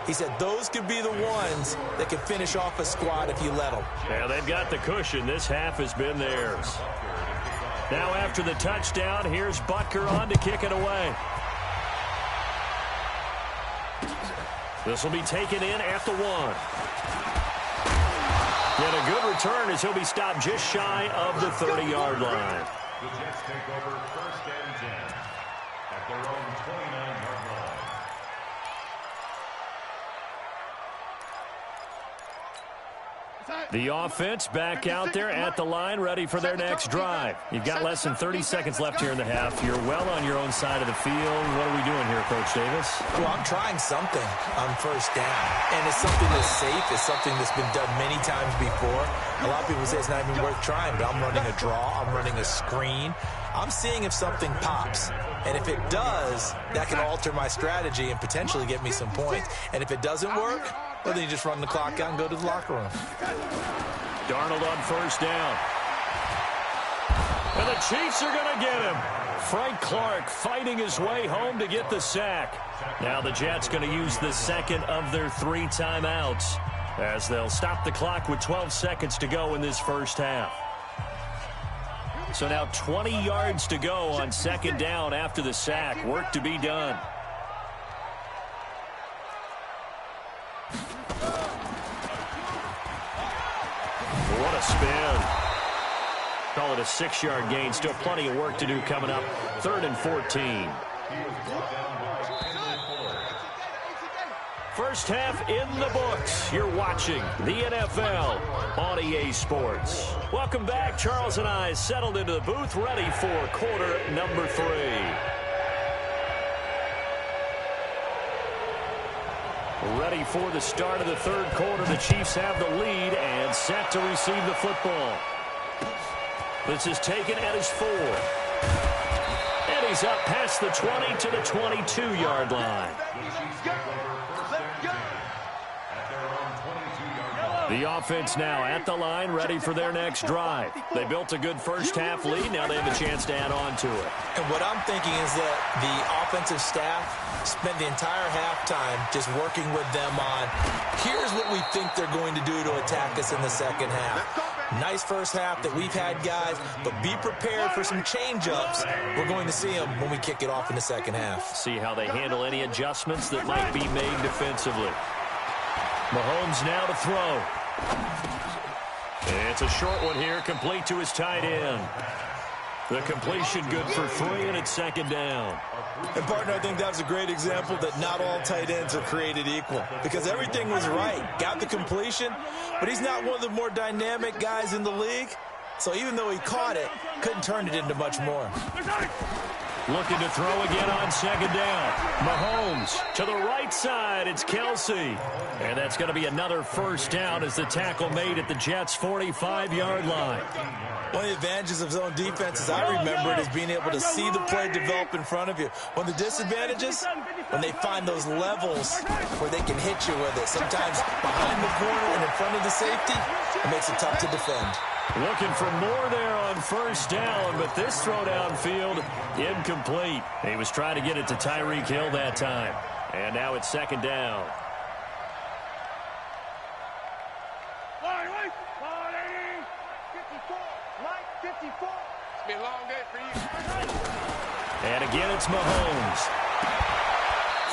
He said those could be the ones that can finish off a squad if you let them. Yeah, they've got the cushion. This half has been theirs. Now after the touchdown, here's Butker on to kick it away. This will be taken in at the 1. And a good return as he'll be stopped just shy of the 30-yard line. The Jets take over 1st and 10 at their own 29-yard line. The offense back out there at the line, ready for their next drive. You've got less than 30 seconds left here in the half. You're well on your own side of the field. What are we doing here, Coach Davis? Well, I'm trying something on 1st down. And it's something that's safe. It's something that's been done many times before. A lot of people say it's not even worth trying, but I'm running a draw. I'm running a screen. I'm seeing if something pops. And if it does, that can alter my strategy and potentially get me some points. And if it doesn't work, well, then you just run the clock out and go to the locker room. Darnold on 1st down. And the Chiefs are going to get him. Frank Clark fighting his way home to get the sack. Now the Jets going to use the 2nd of their 3 timeouts as they'll stop the clock with 12 seconds to go in this first half. So now 20 yards to go on 2nd down after the sack. Work to be done. What a spin. Call it a 6-yard gain. Still plenty of work to do coming up. 3rd and 14. First half in the books. You're watching the NFL on EA Sports. Welcome back. Charles and I settled into the booth, ready for quarter number 3. Ready for the start of the 3rd quarter. The Chiefs have the lead and set to receive the football. This is taken at his 4. And he's up past the 20 to the 22-yard line. The offense now at the line, ready for their next drive. They built a good first half lead. Now they have a chance to add on to it. And what I'm thinking is that the offensive staff spent the entire halftime just working with them on, here's what we think they're going to do to attack us in the second half. Nice first half that we've had, guys, but be prepared for some change-ups. We're going to see them when we kick it off in the second half. See how they handle any adjustments that might be made defensively. Mahomes now to throw. It's a short one here, complete to his tight end. The completion good for 3, and it's second down. And, partner, I think that was a great example that not all tight ends are created equal because everything was right. Got the completion, but he's not one of the more dynamic guys in the league. So even though he caught it, couldn't turn it into much more. Looking to throw again on second down. Mahomes to the right side. It's Kelsey. And that's going to be another first down as the tackle made at the Jets' 45-yard line. One of the advantages of zone defense, as I remember it, is being able to see the play develop in front of you. One of the disadvantages, when they find those levels where they can hit you with it. Sometimes behind the corner and in front of the safety, it makes it tough to defend. Looking for more there on first down, but this throw downfield incomplete. He was trying to get it to Tyreek Hill that time. And now it's second down. It's been a long day for you. And again, it's Mahomes.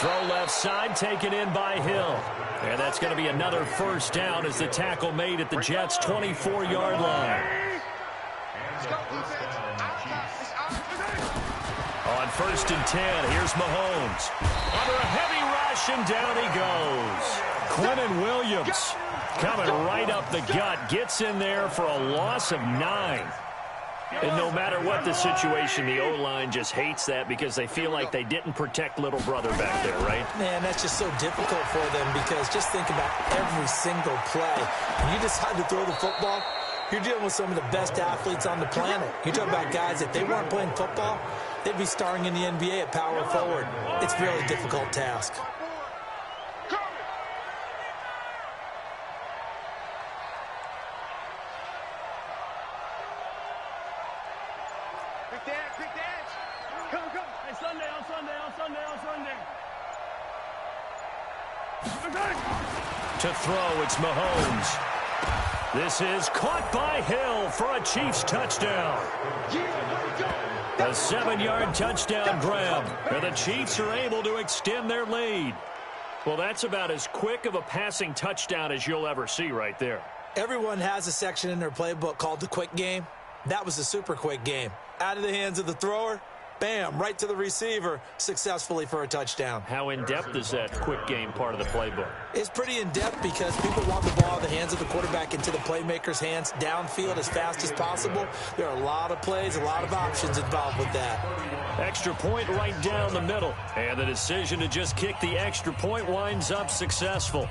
Throw left side, taken in by Hill. And that's going to be another first down as the tackle made at the Jets' 24-yard line. On first and 10, here's Mahomes. Under a heavy rush, and down he goes. Quentin Williams coming right up the gut, gets in there for a loss of 9. And no matter what the situation, the O-line just hates that because they feel like they didn't protect little brother back there, right? Man, that's just so difficult for them because just think about every single play. When you decide to throw the football, you're dealing with some of the best athletes on the planet. You talk about guys, if they weren't playing football, they'd be starring in the NBA at power forward. It's a really difficult task. To throw, it's Mahomes. This is caught by Hill for a Chiefs touchdown. A 7-yard touchdown grab. And the Chiefs are able to extend their lead. Well, that's about as quick of a passing touchdown as you'll ever see right there. Everyone has a section in their playbook called the quick game. That was the super quick game. Out of the hands of the thrower, bam, right to the receiver, successfully for a touchdown. How in-depth is that quick game part of the playbook? It's pretty in-depth because people want the ball in the hands of the quarterback into the playmaker's hands downfield as fast as possible. There are a lot of plays, a lot of options involved with that. Extra point right down the middle. And the decision to just kick the extra point winds up successful.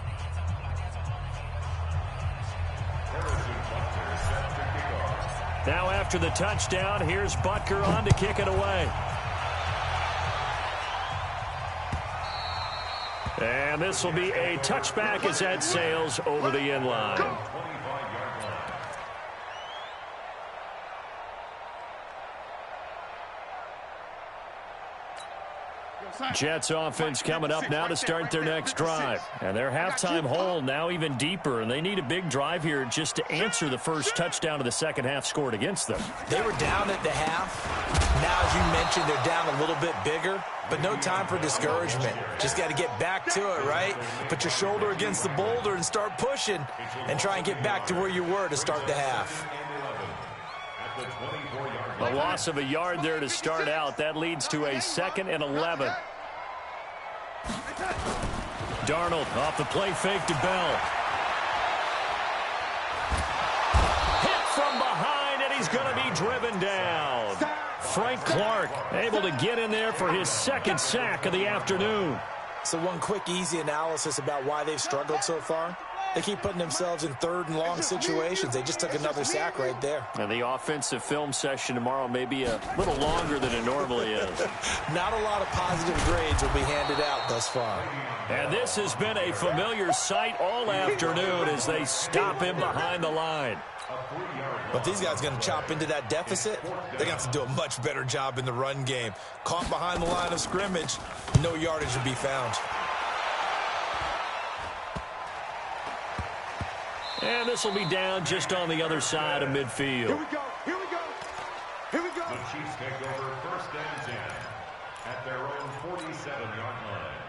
Now after the touchdown, here's Butker on to kick it away. And this will be a touchback as that sails over the end line. Jets offense coming up now to start their next drive. And their halftime hole now even deeper, and they need a big drive here just to answer the first touchdown of the second half scored against them. They were down at the half. Now, as you mentioned, they're down a little bit bigger, but no time for discouragement. Just got to get back to it, right? Put your shoulder against the boulder and start pushing and try and get back to where you were to start the half. A loss of a yard there to start out. That leads to a 2nd and 11. Darnold off the play fake to Bell. Hit from behind, and he's going to be driven down. Frank Clark able to get in there for his 2nd sack of the afternoon. So one quick, easy analysis about why they've struggled so far. They keep putting themselves in 3rd and long situations. They just took another sack right there. And the offensive film session tomorrow may be a little longer than it normally is. Not a lot of positive grades will be handed out thus far. And this has been a familiar sight all afternoon as they stop him behind the line. But these guys are going to chop into that deficit. They got to do a much better job in the run game. Caught behind the line of scrimmage, no yardage to be found. And this will be down just on the other side of midfield. Here we go. Here we go. Here we go. The Chiefs take over 1st and 10 at their own 47-yard line.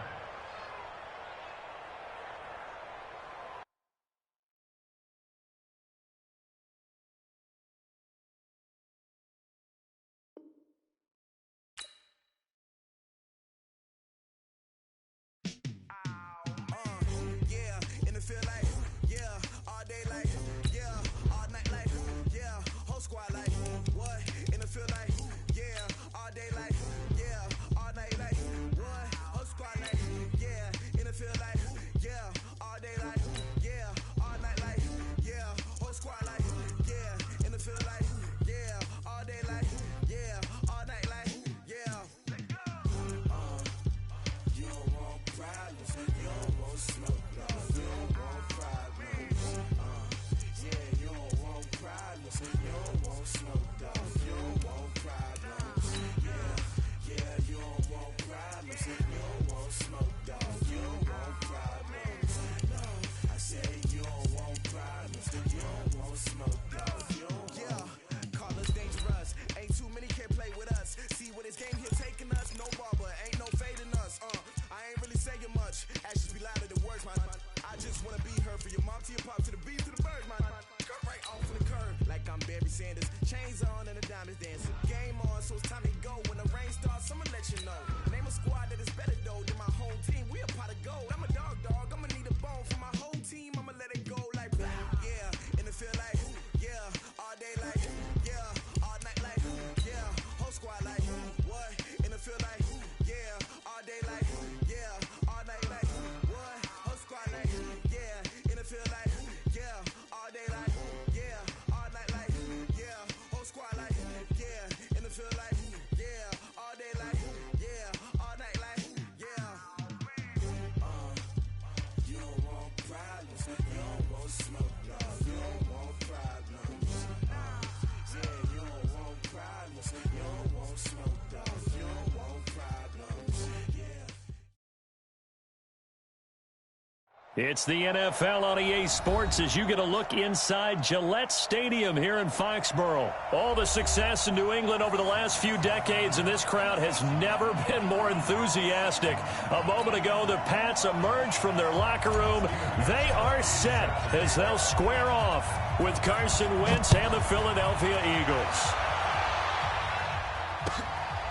It's the NFL on EA Sports as you get a look inside Gillette Stadium here in Foxborough. All the success in New England over the last few decades, and this crowd has never been more enthusiastic. A moment ago, the Pats emerged from their locker room. They are set as they'll square off with Carson Wentz and the Philadelphia Eagles.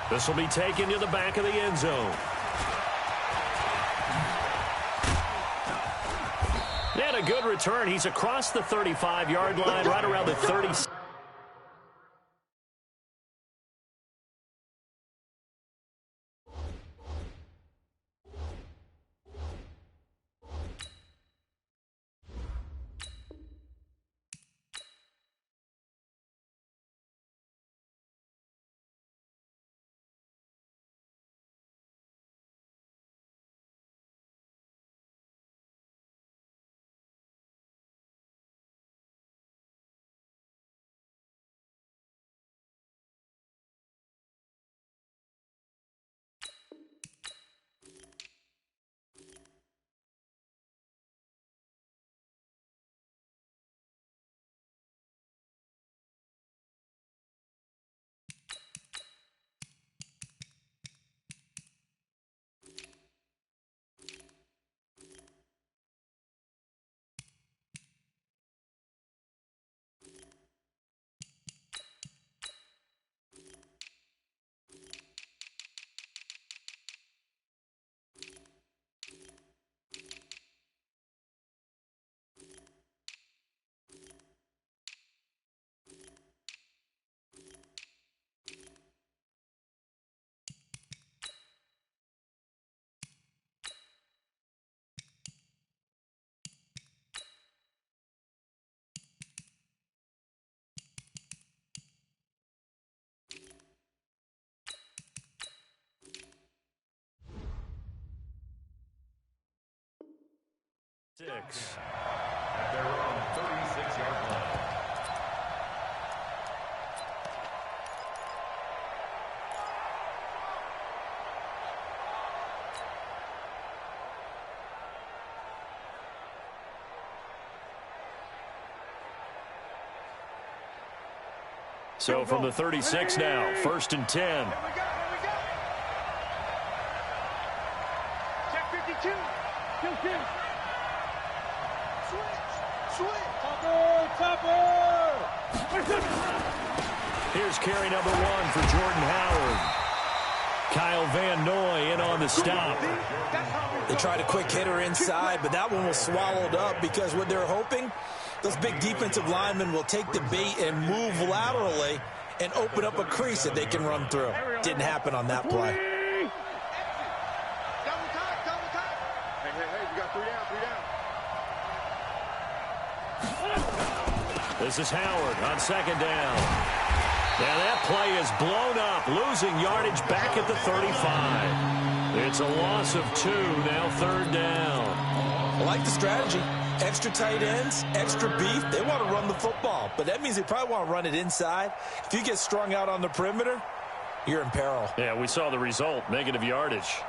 This will be taken to the back of the end zone. And a good return. He's across the 35-yard line, right around the 30. At their own 36-yard line. So from the 36 now, 1st and 10. Here we go. Check 52. Switch. Here's carry number 1 for Jordan Howard. Kyle Van Noy in on the stop. They tried a quick hitter inside, but that one was swallowed up because what they're hoping, those big defensive linemen will take the bait and move laterally and open up a crease that they can run through. Didn't happen on that play. Double time. Hey, we got 3 down. This is Howard on 2nd down. Now that play is blown up, losing yardage back at the 35. It's a loss of 2, now 3rd down. I like the strategy. Extra tight ends, extra beef. They want to run the football, but that means they probably want to run it inside. If you get strung out on the perimeter, you're in peril. Yeah, we saw the result, negative yardage.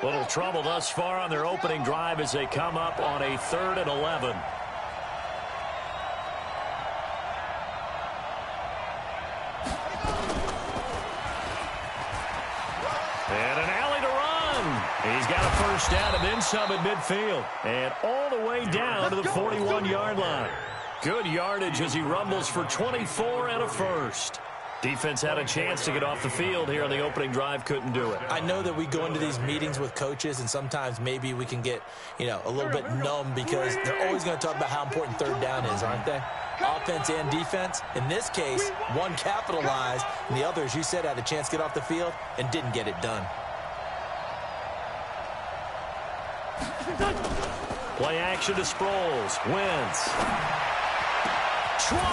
Little trouble thus far on their opening drive as they come up on a 3rd and 11. And an alley to run. He's got a 1st down and then some at midfield. And all the way down to the 41-yard line. Good yardage as he rumbles for 24 and a 1st. Defense had a chance to get off the field here on the opening drive, couldn't do it. I know that we go into these meetings with coaches, and sometimes maybe we can get, a little bit numb because they're always going to talk about how important 3rd down is, aren't they? Offense and defense. In this case, one capitalized, and the other, as you said, had a chance to get off the field and didn't get it done. Play action to Sproles. Wentz. 20.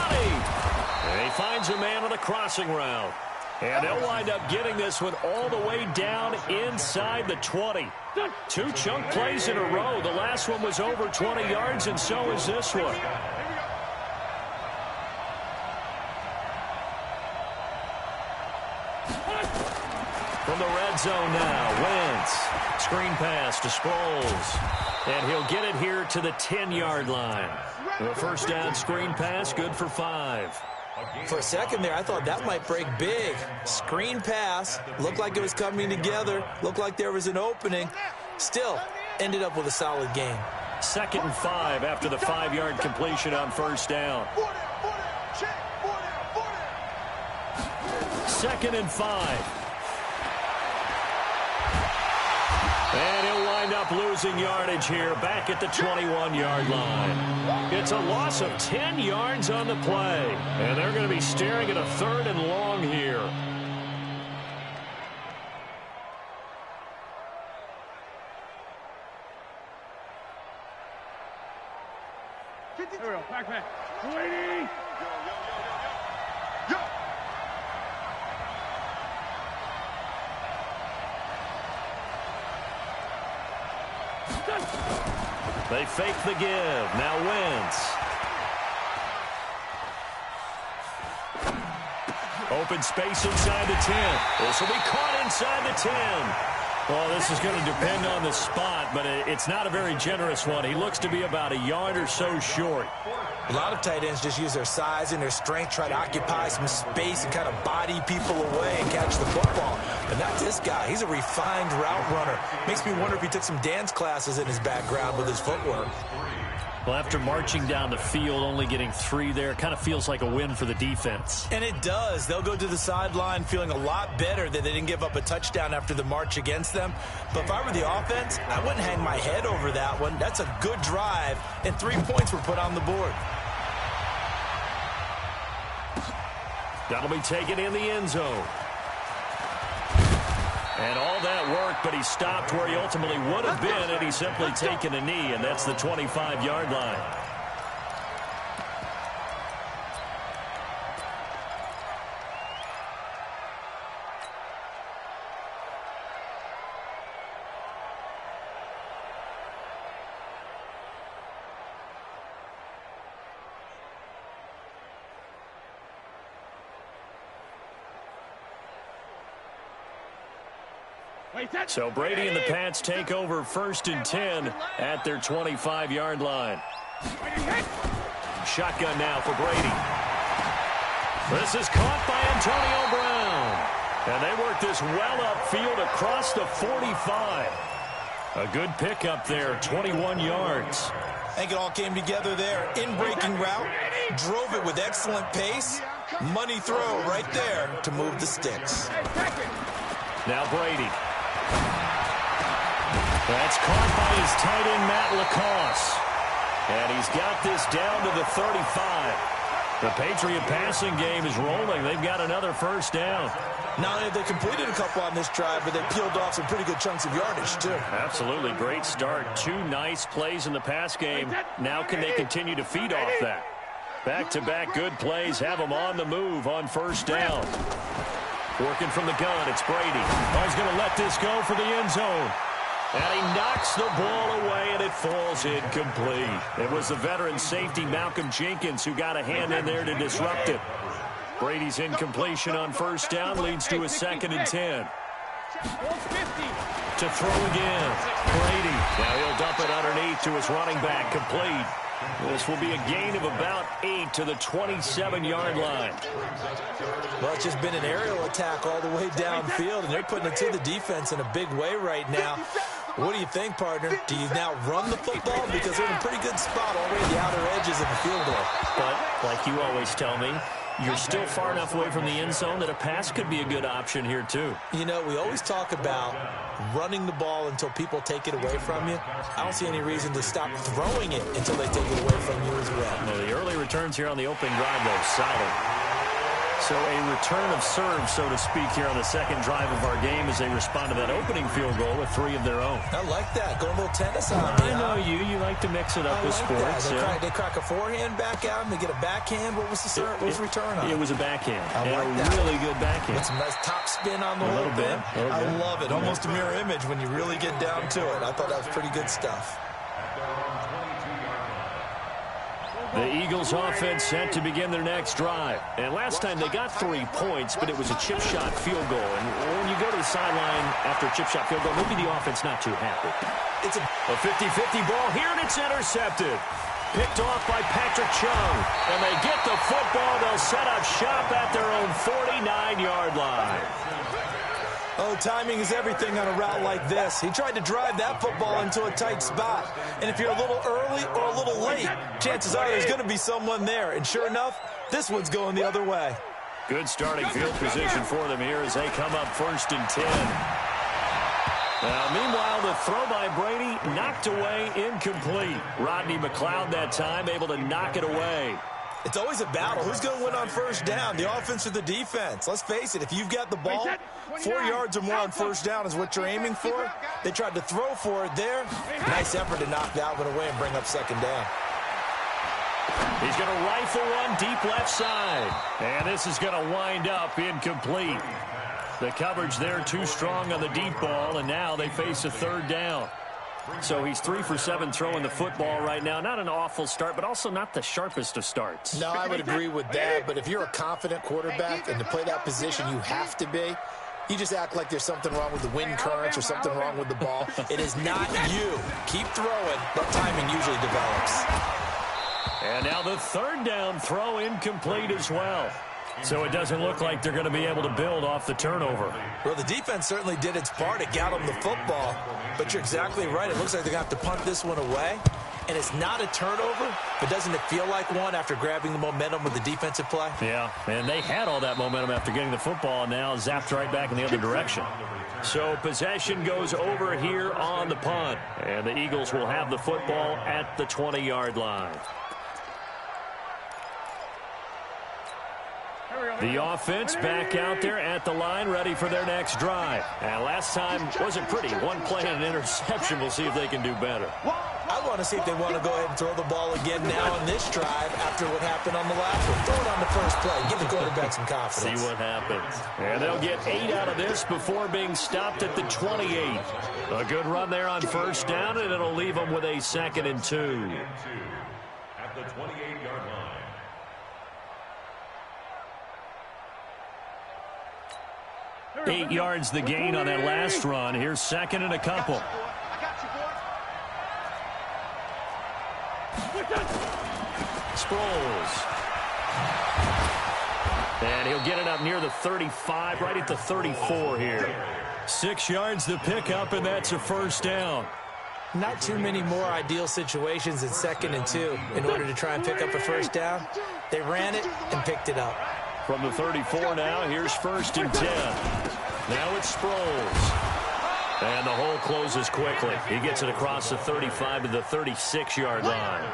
And he finds a man on the crossing route. And they'll wind up getting this one all the way down inside the 20. 2 chunk plays in a row. The last one was over 20 yards, and so is this one. From the red zone now, Wentz. Screen pass to Sproles. And he'll get it here to the 10-yard line. The 1st down screen pass, good for 5. For a second there, I thought that might break big. Screen pass, looked like it was coming together, looked like there was an opening. Still, ended up with a solid game. 2nd and 5 after the 5-yard completion on 1st down. 2nd and 5. And he'll wind up losing yardage here back at the 21-yard line. It's a loss of 10 yards on the play. And they're going to be staring at a 3rd and long here. Back. They fake the give. Now Wentz. Open space inside the 10. This will be caught inside the 10. Well, this is going to depend on the spot, but it's not a very generous one. He looks to be about a yard or so short. A lot of tight ends just use their size and their strength, try to occupy some space and kind of body people away and catch the football. But not this guy. He's a refined route runner. Makes me wonder if he took some dance classes in his background with his footwork. Well, after marching down the field, only getting 3 there, kind of feels like a win for the defense. And it does. They'll go to the sideline feeling a lot better that they didn't give up a touchdown after the march against them. But if I were the offense, I wouldn't hang my head over that one. That's a good drive, and 3 points were put on the board. That'll be taken in the end zone. And all that worked, but he stopped where he ultimately would have been, and he's simply taken a knee, and that's the 25-yard line. So Brady and the Pats take over 1st and 10 at their 25-yard line. Shotgun now for Brady. This is caught by Antonio Brown. And they work this well upfield across the 45. A good pickup there, 21 yards. I think it all came together there. In-breaking route, drove it with excellent pace. Money throw right there to move the sticks. Now Brady. That's caught by his tight end, Matt Lacoste. And he's got this down to the 35. The Patriot passing game is rolling. They've got another first down. Not only have they completed a couple on this drive, but they peeled off some pretty good chunks of yardage, too. Absolutely. Great start. 2 nice plays in the pass game. Now can they continue to feed off that? Back-to-back good plays have them on the move on first down. Working from the gun, it's Brady. Oh, he's going to let this go for the end zone. And he knocks the ball away, and it falls incomplete. It was the veteran safety, Malcolm Jenkins, who got a hand in there to disrupt it. Brady's incompletion on first down leads to a 2nd and 10. To throw again. Brady. Now he'll dump it underneath to his running back, complete. This will be a gain of about 8 to the 27-yard line. Well, it's just been an aerial attack all the way downfield, and they're putting it to the defense in a big way right now. What do you think, partner? Do you now run the football? Because they're in a pretty good spot already at the outer edges of the field goal. But, like you always tell me, you're still far enough away from the end zone that a pass could be a good option here, too. You know, we always talk about running the ball until people take it away from you. I don't see any reason to stop throwing it until they take it away from you as well. Well, the early returns here on the opening drive, though, solid. So a return of serve, so to speak, here on the second drive of our game as they respond to that opening field goal with 3 of their own. I like that. Going a little tennis on me. I know you. You like to mix it up with sports. They crack a forehand back out and they get a backhand. What was the serve? What was the return on? It was a backhand. I like a that. Really good backhand. With some nice top spin on the whole thing. I love it. Almost a mirror image when you really get down to it. I thought that was pretty good stuff. The Eagles offense set to begin their next drive. And last time they got 3 points, but it was a chip shot field goal. And when you go to the sideline after a chip shot field goal, maybe the offense not too happy. It's a 50-50 ball here, and it's intercepted. Picked off by Patrick Chung. And they get the football. They'll set up shop at their own 49-yard line. Oh, timing is everything on a route like this. He tried to drive that football into a tight spot. And if you're a little early or a little late, chances are there's going to be someone there. And sure enough, this one's going the other way. Good starting field position for them here as they come up 1st and 10. Now, meanwhile, the throw by Brady knocked away, incomplete. Rodney McLeod that time able to knock it away. It's always a battle. Who's going to win on first down, the offense or the defense? Let's face it, if you've got the ball, 4 yards or more on first down is what you're aiming for. They tried to throw for it there. Nice effort to knock that one away and bring up 2nd down. He's going to rifle one deep left side. And this is going to wind up incomplete. The coverage there too strong on the deep ball, and now they face a 3rd down. So he's 3 for 7 throwing the football right now. Not an awful start, but also not the sharpest of starts. No, I would agree with that. But if you're a confident quarterback and to play that position you have to be, you just act like there's something wrong with the wind currents or something wrong with the ball. It is not you. Keep throwing, but timing usually develops. And now the 3rd down throw incomplete as well. So it doesn't look like they're going to be able to build off the turnover. Well, the defense certainly did its part. It got them the football. But you're exactly right. It looks like they're going to have to punt this one away. And it's not a turnover, but doesn't it feel like one after grabbing the momentum with the defensive play? Yeah, and they had all that momentum after getting the football, and now zapped right back in the other direction. So possession goes over here on the punt. And the Eagles will have the football at the 20-yard line. The offense back out there at the line, ready for their next drive. And last time wasn't pretty. 1 play and an interception. We'll see if they can do better. I want to see if they want to go ahead and throw the ball again now on this drive after what happened on the last one. Throw it on the first play. Give the quarterback some confidence. See what happens. And they'll get 8 out of this before being stopped at the 28. A good run there on first down, and it'll leave them with a 2nd and 2. At the 28-yard line. 8 yards the gain on that last run. Here's 2nd and a couple. Sproles. And he'll get it up near the 35, right at the 34 here. 6 yards to pick up, and that's a first down. Not too many more ideal situations in 2nd and 2 in order to try and pick up a first down. They ran it and picked it up. From the 34 now, here's 1st and 10. Now it's Sproles. And the hole closes quickly. He gets it across the 35 to the 36-yard line.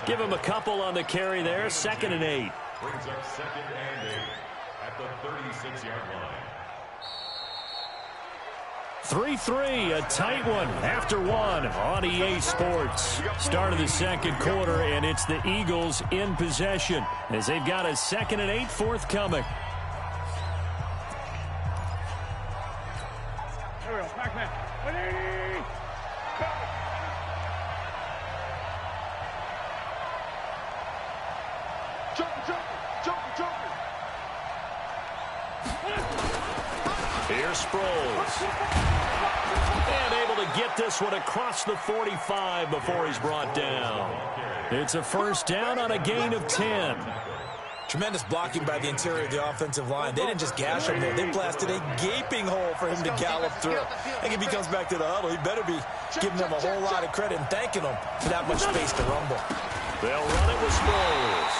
Give him a couple on the carry there. 2nd and 8. Brings up 2nd and 8 at the 36-yard line. 3-3, a tight one after one on EA Sports. Start of the 2nd quarter, and it's the Eagles in possession as they've got a 2nd and 8 forthcoming. Here's Sproles. And able to get this one across the 45 before he's brought down. It's a first down on a gain of 10. Tremendous blocking by the interior of the offensive line. They didn't just gash him there. They blasted a gaping hole for him to gallop through. I think if he comes back to the huddle, he better be giving them a whole lot of credit and thanking them for that much space to rumble. They'll run it with Sproles.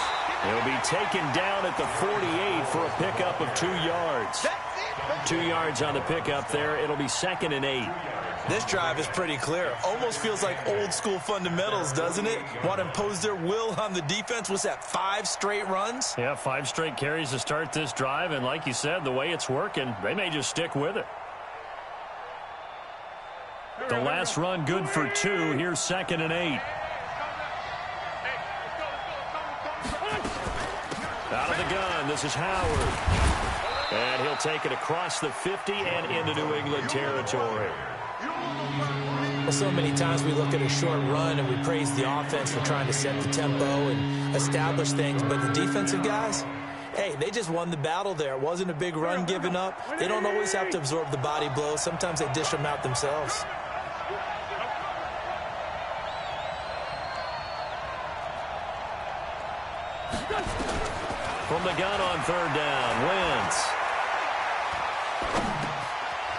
He'll be taken down at the 48 for a pickup of 2 yards. 2 yards on the pickup there. It'll be 2nd and 8. This drive is pretty clear. Almost feels like old school fundamentals, doesn't it? Want to impose their will on the defense. Was that 5 straight runs? Yeah, 5 straight carries to start this drive. And like you said, the way it's working, they may just stick with it. The last run good for 2. Here's 2nd and 8. Out of the gun, this is Howard. And he'll take it across the 50 and into New England territory. Well, so many times we look at a short run and we praise the offense for trying to set the tempo and establish things. But the defensive guys, hey, they just won the battle there. It wasn't a big run given up. They don't always have to absorb the body blows. Sometimes they dish them out themselves. From the gun on 3rd down, Wentz.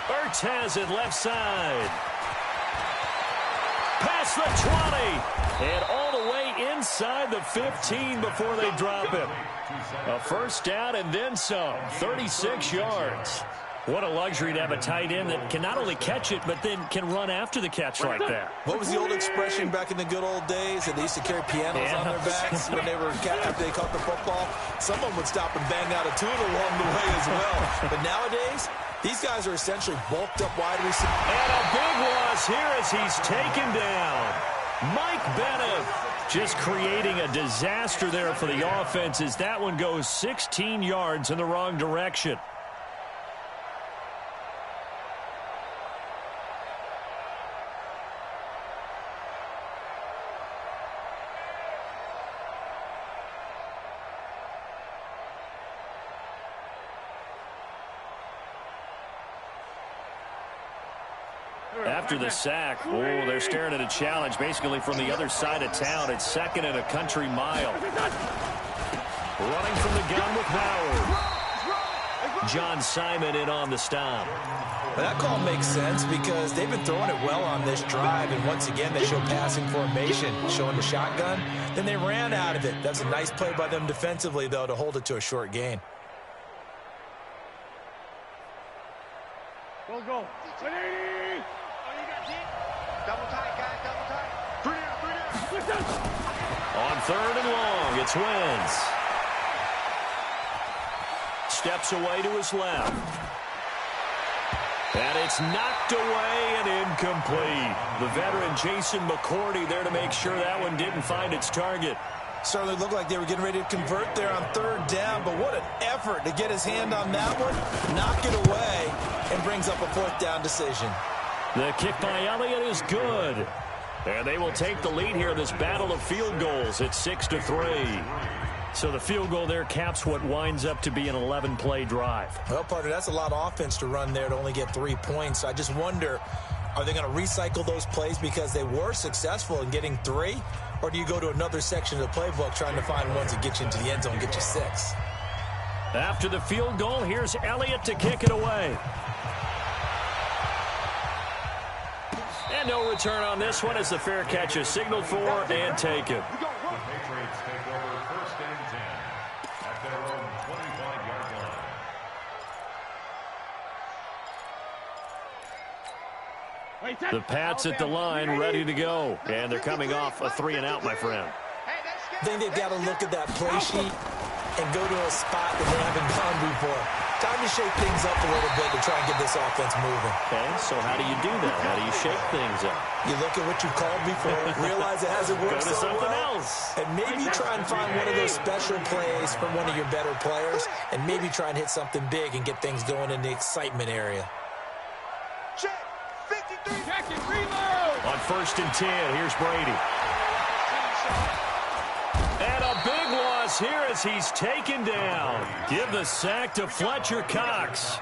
Ertz has it left side. Past the 20. And all the way inside the 15 before they drop him. A first down and then some. 36 yards. What a luxury to have a tight end that can not only catch it, but then can run after the catch like that. What was the old expression back in the good old days that they used to carry pianos on their backs when they were after they caught the football? Someone would stop and bang out a tune along the way as well. But nowadays, these guys are essentially bulked up wide receivers. And a big loss here as he's taken down. Mike Bennett just creating a disaster there for the offense as that one goes 16 yards in the wrong direction. After the sack, they're staring at a challenge basically from the other side of town. It's 2nd and a country mile. Running from the gun with Howard. John Simon in on the stop. Well, that call makes sense because they've been throwing it well on this drive, and once again they show passing formation, showing the shotgun. Then they ran out of it. That's a nice play by them defensively, though, to hold it to a short gain. Go. Double tight, guys, double tight. 3 down. On 3rd and long, it's Wentz. Steps away to his left. And it's knocked away and incomplete. The veteran Jason McCourty there to make sure that one didn't find its target. Certainly looked like they were getting ready to convert there on 3rd down, but what an effort to get his hand on that one, knock it away, and brings up a 4th down decision. The kick by Elliott is good. And they will take the lead here in this battle of field goals. It's 6-3. So the field goal there caps what winds up to be an 11-play drive. Well, partner, that's a lot of offense to run there to only get 3 points. I just wonder, are they going to recycle those plays because they were successful in getting 3? Or do you go to another section of the playbook trying to find ones that get you into the end zone and get you 6? After the field goal, here's Elliott to kick it away. And no return on this one as the fair catch is signaled for and taken. The Patriots take over 1st and 10 at their own 25-yard line. The Pats at the line, ready to go. And they're coming off a 3-and-out, my friend. I think they've got to look at that play sheet and go to a spot that they haven't gone before. Time to shake things up a little bit to try and get this offense moving. Okay, so how do you do that? How do you shake things up? You look at what you've called before, realize it hasn't worked Go to so something well, else. and maybe try and find one of those special plays from one of your better players, and maybe try and hit something big and get things going in the excitement area. Check. 53. Check it. Reload. On 1st and 10, here's Brady. And a big loss here as he's taken down. Give the sack to Fletcher Cox.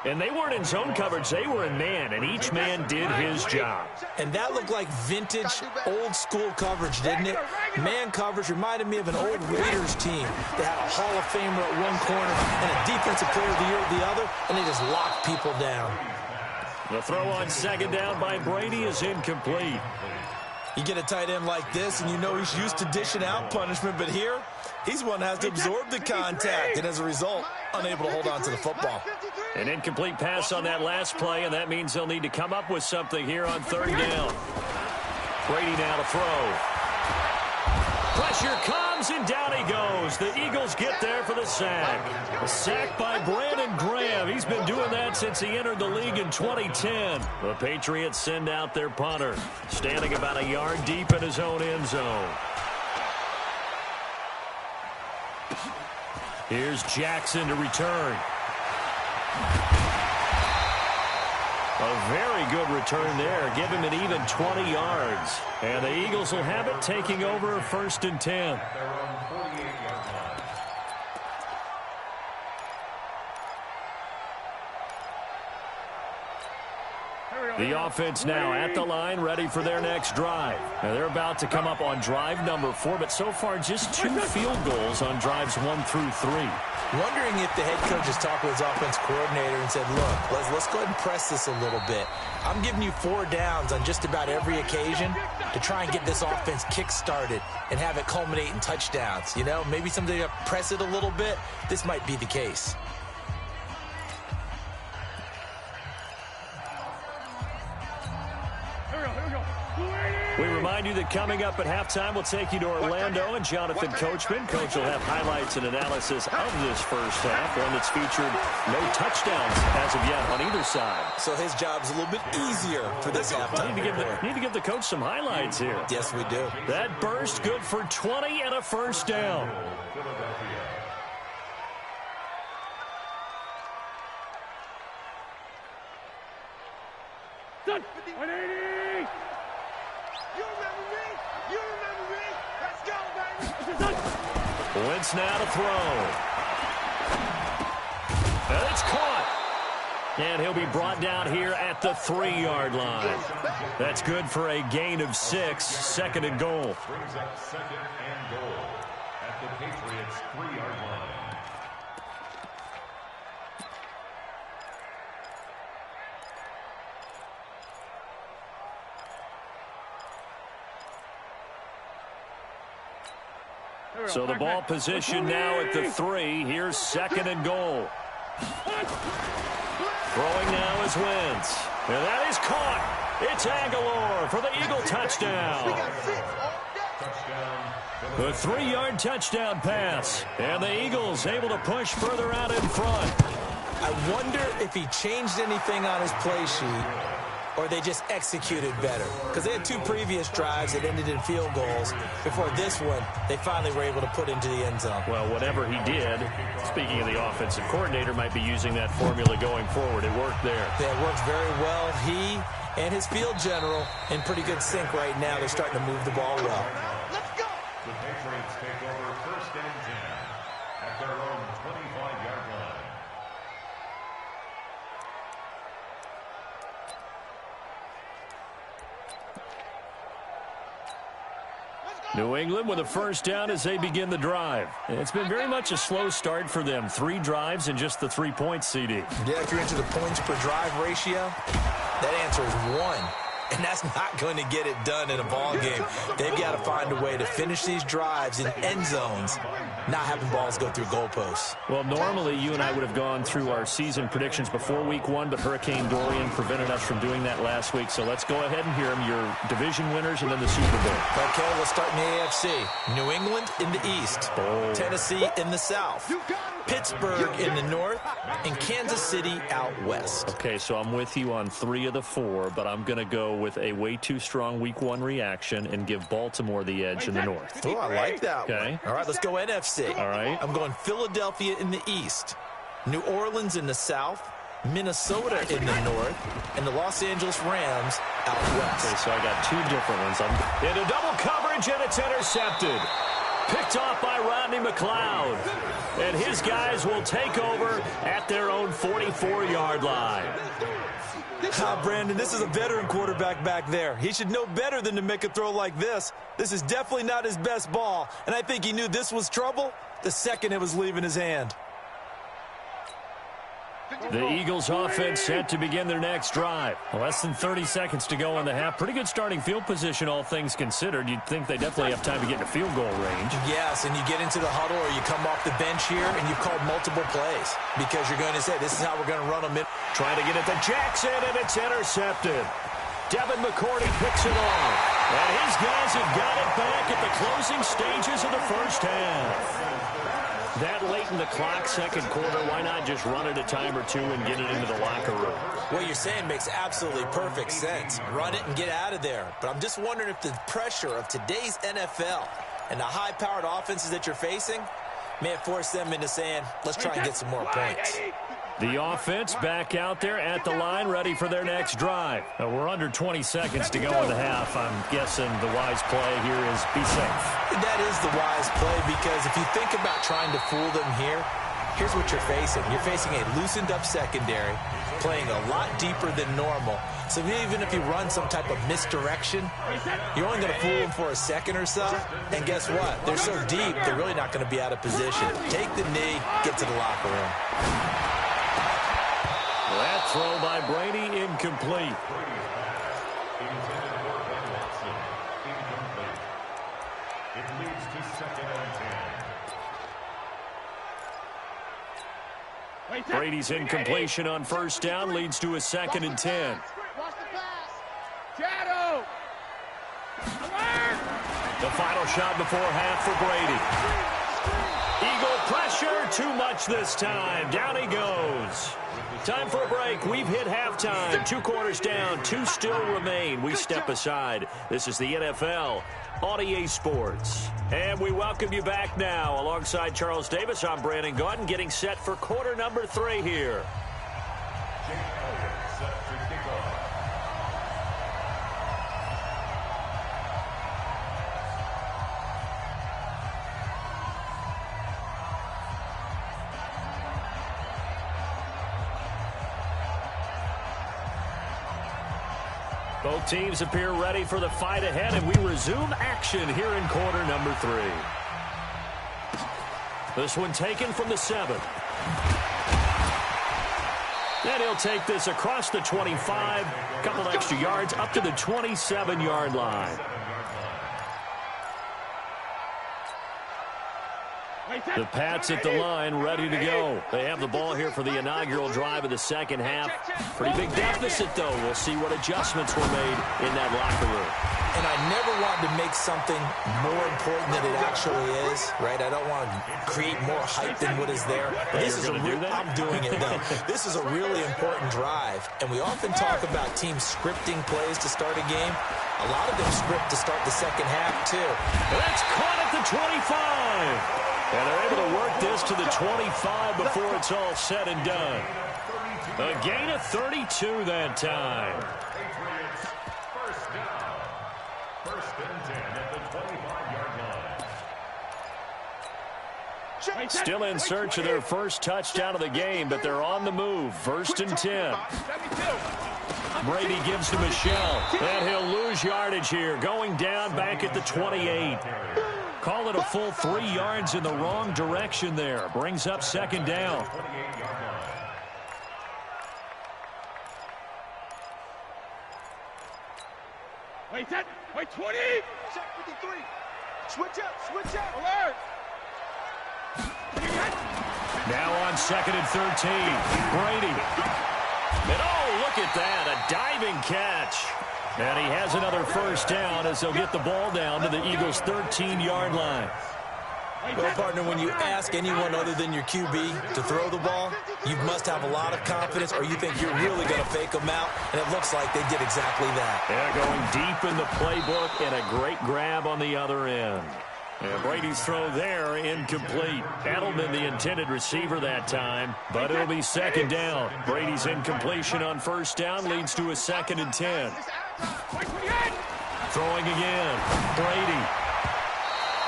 And they weren't in zone coverage. They were in man, and each man did his job. And that looked like vintage, old-school coverage, didn't it? Man coverage reminded me of an old Raiders team. They had a Hall of Famer at one corner and a Defensive Player of the Year at the other, and they just locked people down. The throw on 2nd down by Brady is incomplete. You get a tight end like this, and you know he's used to dishing out punishment, but here, he's one that has to absorb the contact, and as a result, unable to hold on to the football. An incomplete pass on that last play, and that means they'll need to come up with something here on 3rd down. Brady now to throw. Pressure comes, and down he goes. The Eagles get there for the sack. A sack by Brandon Graham. He's been doing that since he entered the league in 2010. The Patriots send out their punter, standing about a yard deep in his own end zone. Here's Jackson to return. A very good return there. Give him an even 20 yards. And the Eagles will have it, taking over 1st and 10. The offense now at the line, ready for their next drive. Now they're about to come up on drive number 4, but so far just 2 field goals on drives 1 through 3. Wondering if the head coach has talked with his offense coordinator and said, look, let's go ahead and press this a little bit. I'm giving you 4 downs on just about every occasion to try and get this offense kick-started and have it culminate in touchdowns. You know, maybe something to press it a little bit. This might be the case. We remind you that coming up at halftime, we'll take you to Orlando and Jonathan Coachman. Coach will have highlights and analysis of this first half, one that's featured no touchdowns as of yet on either side. So his job's a little bit easier for this halftime. Need to give the coach some highlights here. Yes, we do. That burst good for 20 and a 1st down. Done. 180. You remember me? You remember me? Let's go, baby. Wentz now to throw. And it's caught. And he'll be brought down here at the 3-yard line. That's good for a gain of 6, 2nd and goal. Brings up 2nd and goal at the Patriots' 3-yard line. So the ball position now at the 3. Here's 2nd and goal. Throwing now is Wentz. And that is caught. It's Aguilar for the Eagle touchdown. A 3-yard touchdown pass. And the Eagles able to push further out in front. I wonder if he changed anything on his play sheet or they just executed better. Because they had 2 previous drives that ended in field goals. Before this one, they finally were able to put into the end zone. Well, whatever he did, speaking of the offensive coordinator, might be using that formula going forward. It worked there. Yeah, it works very well. He and his field general in pretty good sync right now. They're starting to move the ball well. Let's go. The Patriots take over 1st and 10 at their own 25-yard line. Let's go. New England with a first down as they begin the drive. It's been very much a slow start for them. 3 drives and just the 3 points, CD. Yeah, if you're into the points per drive ratio, that answer is 1. And that's not going to get it done in a ball game. They've got to find a way to finish these drives in end zones, not having balls go through goalposts. Well, normally you and I would have gone through our season predictions before week 1, but Hurricane Dorian prevented us from doing that last week. So let's go ahead and hear them, your division winners and then the Super Bowl. Okay, let's start in the AFC. New England in the East. Tennessee in the South. Pittsburgh in the North. And Kansas City out West. Okay, so I'm with you on 3 of the 4, but I'm going to go with a way too strong week 1 reaction and give Baltimore the edge in the North. Oh, I like that one. All right, let's go NFC. All right. I'm going Philadelphia in the East, New Orleans in the South, Minnesota in the North, and the Los Angeles Rams out West. Okay, so I got 2 different ones. I'm into double coverage, and it's intercepted. Picked off by Rodney McLeod. And his guys will take over at their own 44-yard line. Brandon, this is a veteran quarterback back there. He should know better than to make a throw like this. This is definitely not his best ball, and I think he knew this was trouble the second it was leaving his hand. The Eagles offense set to begin their next drive. Less than 30 seconds to go in the half. Pretty good starting field position, all things considered. You'd think they definitely have time to get in field goal range. Yes, and you get into the huddle or you come off the bench here and you've called multiple plays because you're going to say, this is how we're going to run them in. Trying to get it to Jackson, and it's intercepted. Devin McCourty picks it off. And his guys have got it back at the closing stages of the first half. That late in the clock, second quarter, why not just run it a time or 2 and get it into the locker room? What you're saying makes absolutely perfect sense. Run it and get out of there. But I'm just wondering if the pressure of today's NFL and the high-powered offenses that you're facing may have forced them into saying, let's try and get some more points. The offense back out there at the line, ready for their next drive. We're under 20 seconds to go in the half. I'm guessing the wise play here is be safe. That is the wise play because if you think about trying to fool them here, here's what you're facing. You're facing a loosened-up secondary, playing a lot deeper than normal. So even if you run some type of misdirection, you're only going to fool them for a second or so. And guess what? They're so deep, they're really not going to be out of position. Take the knee, get to the locker room. That throw by Brady incomplete. It leads to 2nd and 10. Brady's incompletion on first down leads to a 2nd and 10. Watch the pass. Shadow. The final shot before half for Brady. Eagle pressure, too much this time. Down he goes. Time for a break. We've hit halftime. 2 quarters down, 2 still remain. We step aside. This is the NFL on EA Sports. And we welcome you back now. Alongside Charles Davis, I'm Brandon Gaudin, getting set for quarter number 3 here. Both teams appear ready for the fight ahead, and we resume action here in quarter number 3. This one taken from the 7. And he'll take this across the 25, a couple extra yards, up to the 27-yard line. The Pats at the line, ready to go. They have the ball here for the inaugural drive of the second half. Pretty big deficit, though. We'll see what adjustments were made in that locker room. And I never want to make something more important than it actually is, right? I don't want to create more hype than what is there. But this is I'm doing it, though. This is a really important drive. And we often talk about teams scripting plays to start a game. A lot of them script to start the second half, too. That's caught at the 25. And they're able to work this to the 25 before it's all said and done. A gain of 32 that time. Patriots, first down. 1st and 10 at the 25-yard line. Still in search of their first touchdown of the game, but they're on the move. 1st and 10. Brady gives to Michelle, and he'll lose yardage here. Going down back at the 28. Call it a full 3 yards in the wrong direction there. Brings up 2nd down. Wait, 20. Check 53. Switch up. Alert. Now on 2nd and 13. Brady. And oh, look at that. A diving catch. And he has another first down as they'll get the ball down to the Eagles' 13-yard line. Well, partner, when you ask anyone other than your QB to throw the ball, you must have a lot of confidence, or you think you're really going to fake them out, and it looks like they did exactly that. Yeah, going deep in the playbook, and a great grab on the other end. And Brady's throw there, incomplete. Edelman, the intended receiver that time, but it'll be 2nd down. Brady's incompletion on 1st down leads to a 2nd and 10. Throwing again. Brady.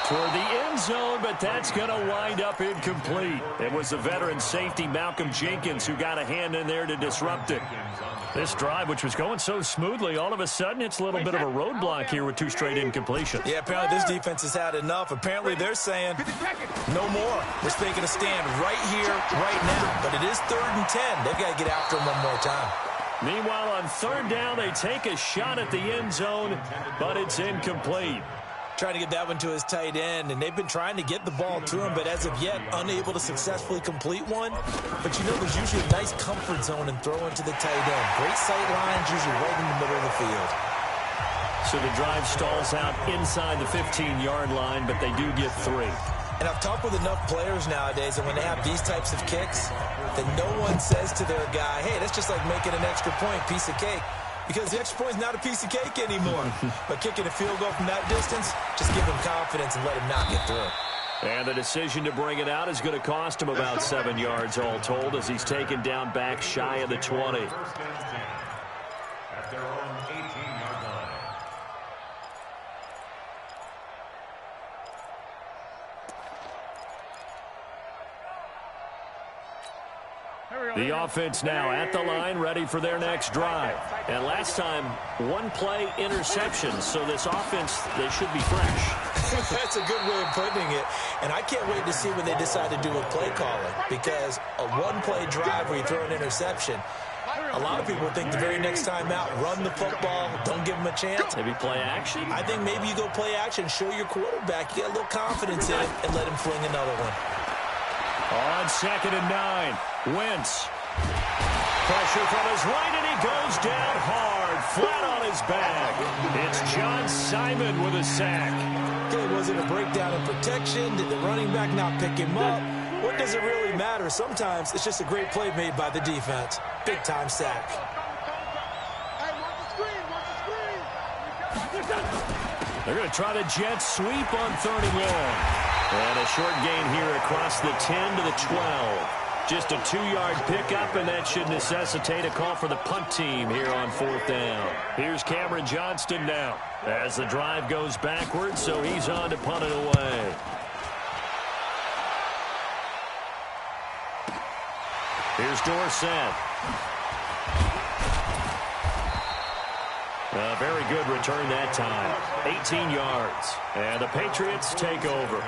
Toward the end zone, but that's going to wind up incomplete. It was the veteran safety Malcolm Jenkins who got a hand in there to disrupt it. This drive, which was going so smoothly, all of a sudden it's a little bit of a roadblock here with 2 straight incompletions. Yeah, apparently this defense has had enough. Apparently they're saying no more. We're taking a stand right here, right now. But it is 3rd and 10. They've got to get after him one more time. Meanwhile, on 3rd down, they take a shot at the end zone, but it's incomplete. Trying to get that one to his tight end, and they've been trying to get the ball to him, but as of yet, unable to successfully complete one. But you know, there's usually a nice comfort zone in throwing to the tight end. Great sight lines, usually right in the middle of the field. So the drive stalls out inside the 15-yard line, but they do get 3. And I've talked with enough players nowadays, and when they have these types of kicks, that no one says to their guy, hey, that's just like making an extra point, piece of cake. Because the extra point is not a piece of cake anymore. But kicking a field goal from that distance, just give him confidence and let him not get through. And the decision to bring it out is going to cost him about 7 yards all told as he's taken down back shy of the 20. At their own 18-yard line. The offense now at the line, ready for their next drive. And last time, 1-play interception, so this offense, they should be fresh. That's a good way of putting it. And I can't wait to see when they decide to do a play calling, because a 1-play drive where you throw an interception, a lot of people think the very next time out, run the football, don't give them a chance. Maybe play action? I think maybe you go play action, show your quarterback you got a little confidence in him, and let him fling another one. On 2nd and 9, Wentz. Pressure from his right, and he goes down hard, flat on his back. It's John Simon with a sack. Okay, was it a breakdown in protection? Did the running back not pick him up? What does it really matter? Sometimes it's just a great play made by the defense. Big-time sack. They're going to try the jet sweep on 3rd and long. And a short gain here across the 10 to the 12. Just a 2-yard pickup, and that should necessitate a call for the punt team here on 4th down. Here's Cameron Johnston now as the drive goes backwards, so he's on to punt it away. Here's Dorsett. A very good return that time. 18 yards. And the Patriots take over.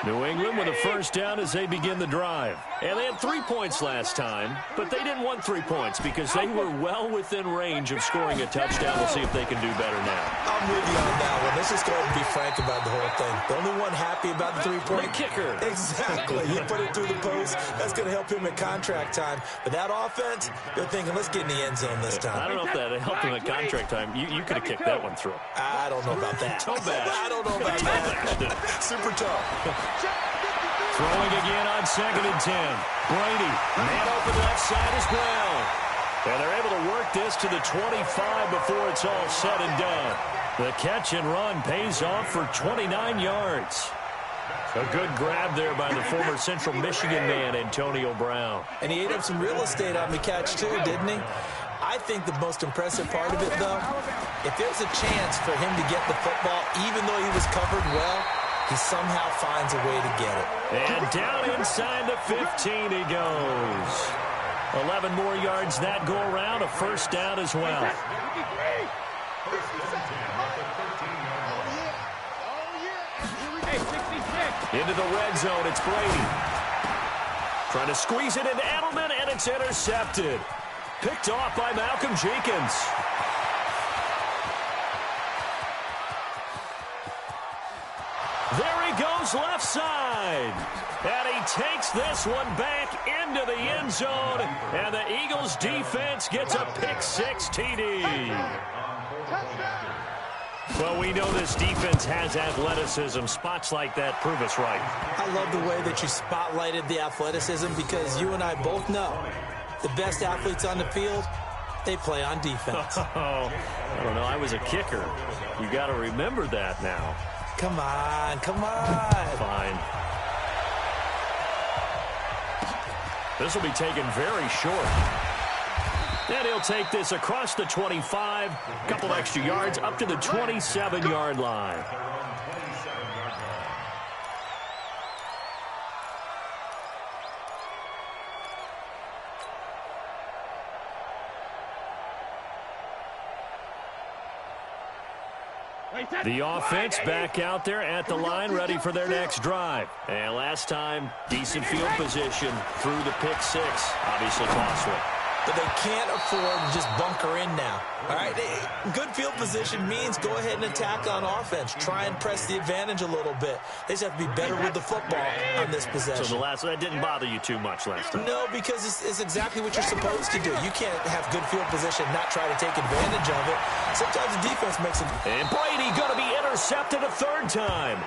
New England with a first down as they begin the drive. And they had 3 points last time, but they didn't want 3 points because they were well within range of scoring a touchdown. We'll see if they can do better now. I'm with you on that one. Let's just go ahead and be frank about the whole thing. The only one happy about the 3-point kicker. Exactly. You put it through the post. That's going to help him at contract time. But that offense, they're thinking, let's get in the end zone this time. I don't know if that helped him at contract time. You could have kicked that one through. I don't know about that. I don't know about that. Super tough. Throwing again on 2nd and 10. Brady, man open left side as well. And they're able to work this to the 25 before it's all said and done. The catch and run pays off for 29 yards. A good grab there by the former Central Michigan man, Antonio Brown. And he ate up some real estate on the catch too, didn't he? I think the most impressive part of it, though, If there's a chance for him to get the football, even though he was covered well, he somehow finds a way to get it. And down inside the 15 he goes. 11 more yards that go around, a first down as well. Into the red zone, it's Brady. Trying to squeeze it into Edelman, and it's intercepted. Picked off by Malcolm Jenkins. There he goes left side. And he takes this one back into the end zone. And the Eagles defense gets a pick-6 TD. Well, we know this defense has athleticism. Spots like that prove us right. I love the way that you spotlighted the athleticism because you and I both know the best athletes on the field, they play on defense. I don't know. I was a kicker. You got to remember that now. Come on, come on. Fine. This will be taken very short. And he'll take this across the 25. A couple extra yards up to the 27-yard line. The offense back out there at the line, ready for their next drive. And last time, decent field position through the pick-6. Obviously costly. But they can't afford to just bunker in now. All right, good field position means go ahead and attack on offense. Try and press the advantage a little bit. They just have to be better with the football on this possession. So that didn't bother you too much last time? No, because it's exactly what you're supposed to do. You can't have good field position and not try to take advantage of it. Sometimes the defense makes it. And Brady going to be intercepted a third time.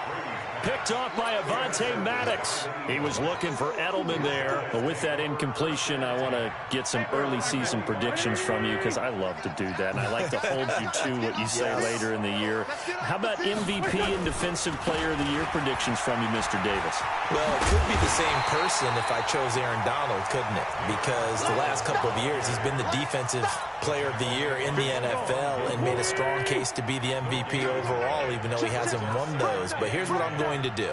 Picked off by Avonte Maddox. He was looking for Edelman there. But with that incompletion, I want to get some early season predictions from you because I love to do that. And I like to hold you to what you say later in the year. How about MVP and Defensive Player of the Year predictions from you, Mr. Davis? Well, it could be the same person if I chose Aaron Donald, couldn't it? Because the last couple of years, he's been the Defensive Player of the Year in the NFL and made a strong case to be the MVP overall, even though he hasn't won those. But here's what I'm going to do.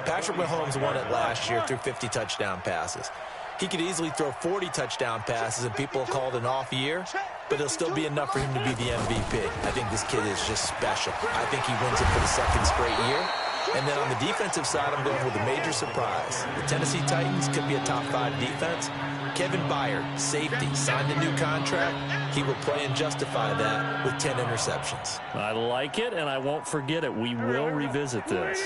Patrick Mahomes won it last year through 50 touchdown passes. He could easily throw 40 touchdown passes and people call it an off year, but it'll still be enough for him to be the MVP. I think this kid is just special. I think he wins it for the second straight year. And then on the defensive side, I'm going with a major surprise. The Tennessee Titans could be a top 5 defense. Kevin Byard, safety, signed a new contract. He will play and justify that with 10 interceptions. I like it, and I won't forget it. We will revisit this.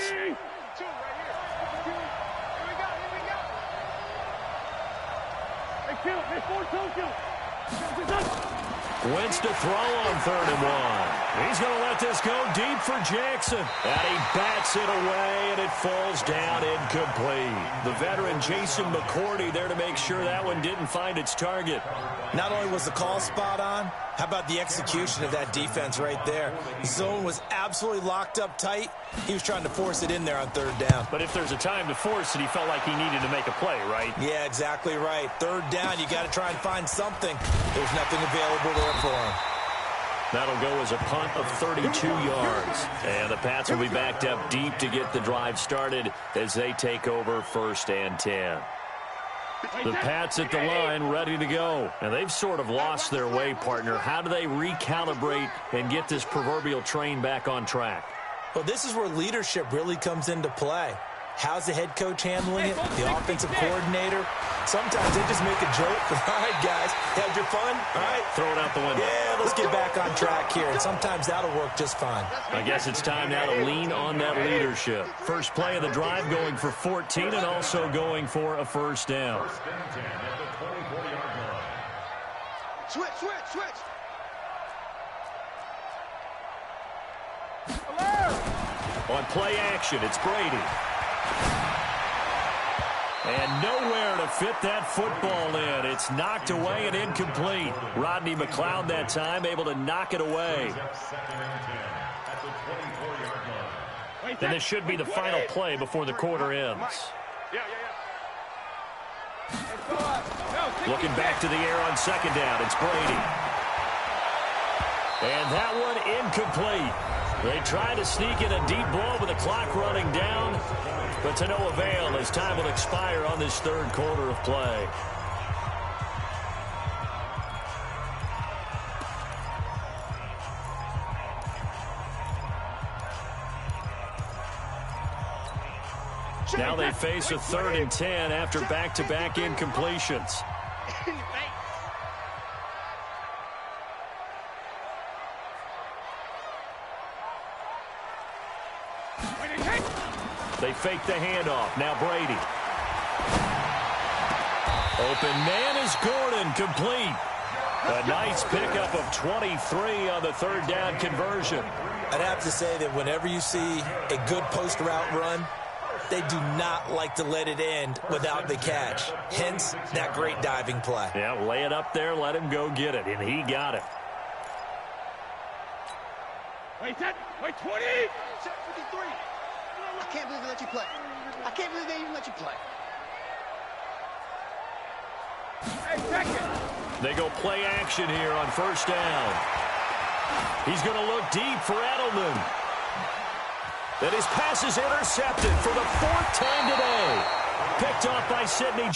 Wentz to throw on 3rd and 1. He's going to let this go deep for Jackson. And he bats it away, and it falls down incomplete. The veteran Jason McCourty there to make sure that one didn't find its target. Not only was the call spot on, how about the execution of that defense right there? The zone was absolutely locked up tight. He was trying to force it in there on 3rd down. But if there's a time to force it, he felt like he needed to make a play, right? Yeah, exactly right. 3rd down, you got to try and find something. There's nothing available there for him. That'll go as a punt of 32 yards. And the Pats will be backed up deep to get the drive started as they take over 1st and 10. The Pats at the line ready to go. And they've sort of lost their way, partner. How do they recalibrate and get this proverbial train back on track? Well, this is where leadership really comes into play. How's the head coach handling it? The offensive coordinator? Sometimes they just make a joke. All right, guys, had your fun? All right. Throw it out the window. Yeah, let's get back on track here. And sometimes that'll work just fine. I guess it's time now to lean on that leadership. First play of the drive going for 14 and also going for a 1st down. Switch. On play action, it's Brady. And nowhere to fit that football in. It's knocked away and incomplete. Rodney McLeod that time able to knock it away. And this should be the final play before the quarter ends. Looking back to the air on 2nd down, it's Brady. And that one incomplete. They tried to sneak in a deep ball with the clock running down, but to no avail as time will expire on this third quarter of play. Now they face a 3rd and 10 after back-to-back incompletions. They fake the handoff. Now Brady. Open man is Gordon, complete. A nice pickup of 23 on the 3rd down conversion. I'd have to say that whenever you see a good post route run, they do not like to let it end without the catch. Hence, that great diving play. Yeah, lay it up there, let him go get it, and he got it. Wait, 20! Check 53. I can't believe they let you play. I can't believe they even let you play. Hey, second. They go play action here on 1st down. He's going to look deep for Edelman. That his pass is intercepted for the 4th time today. Picked off by Sidney.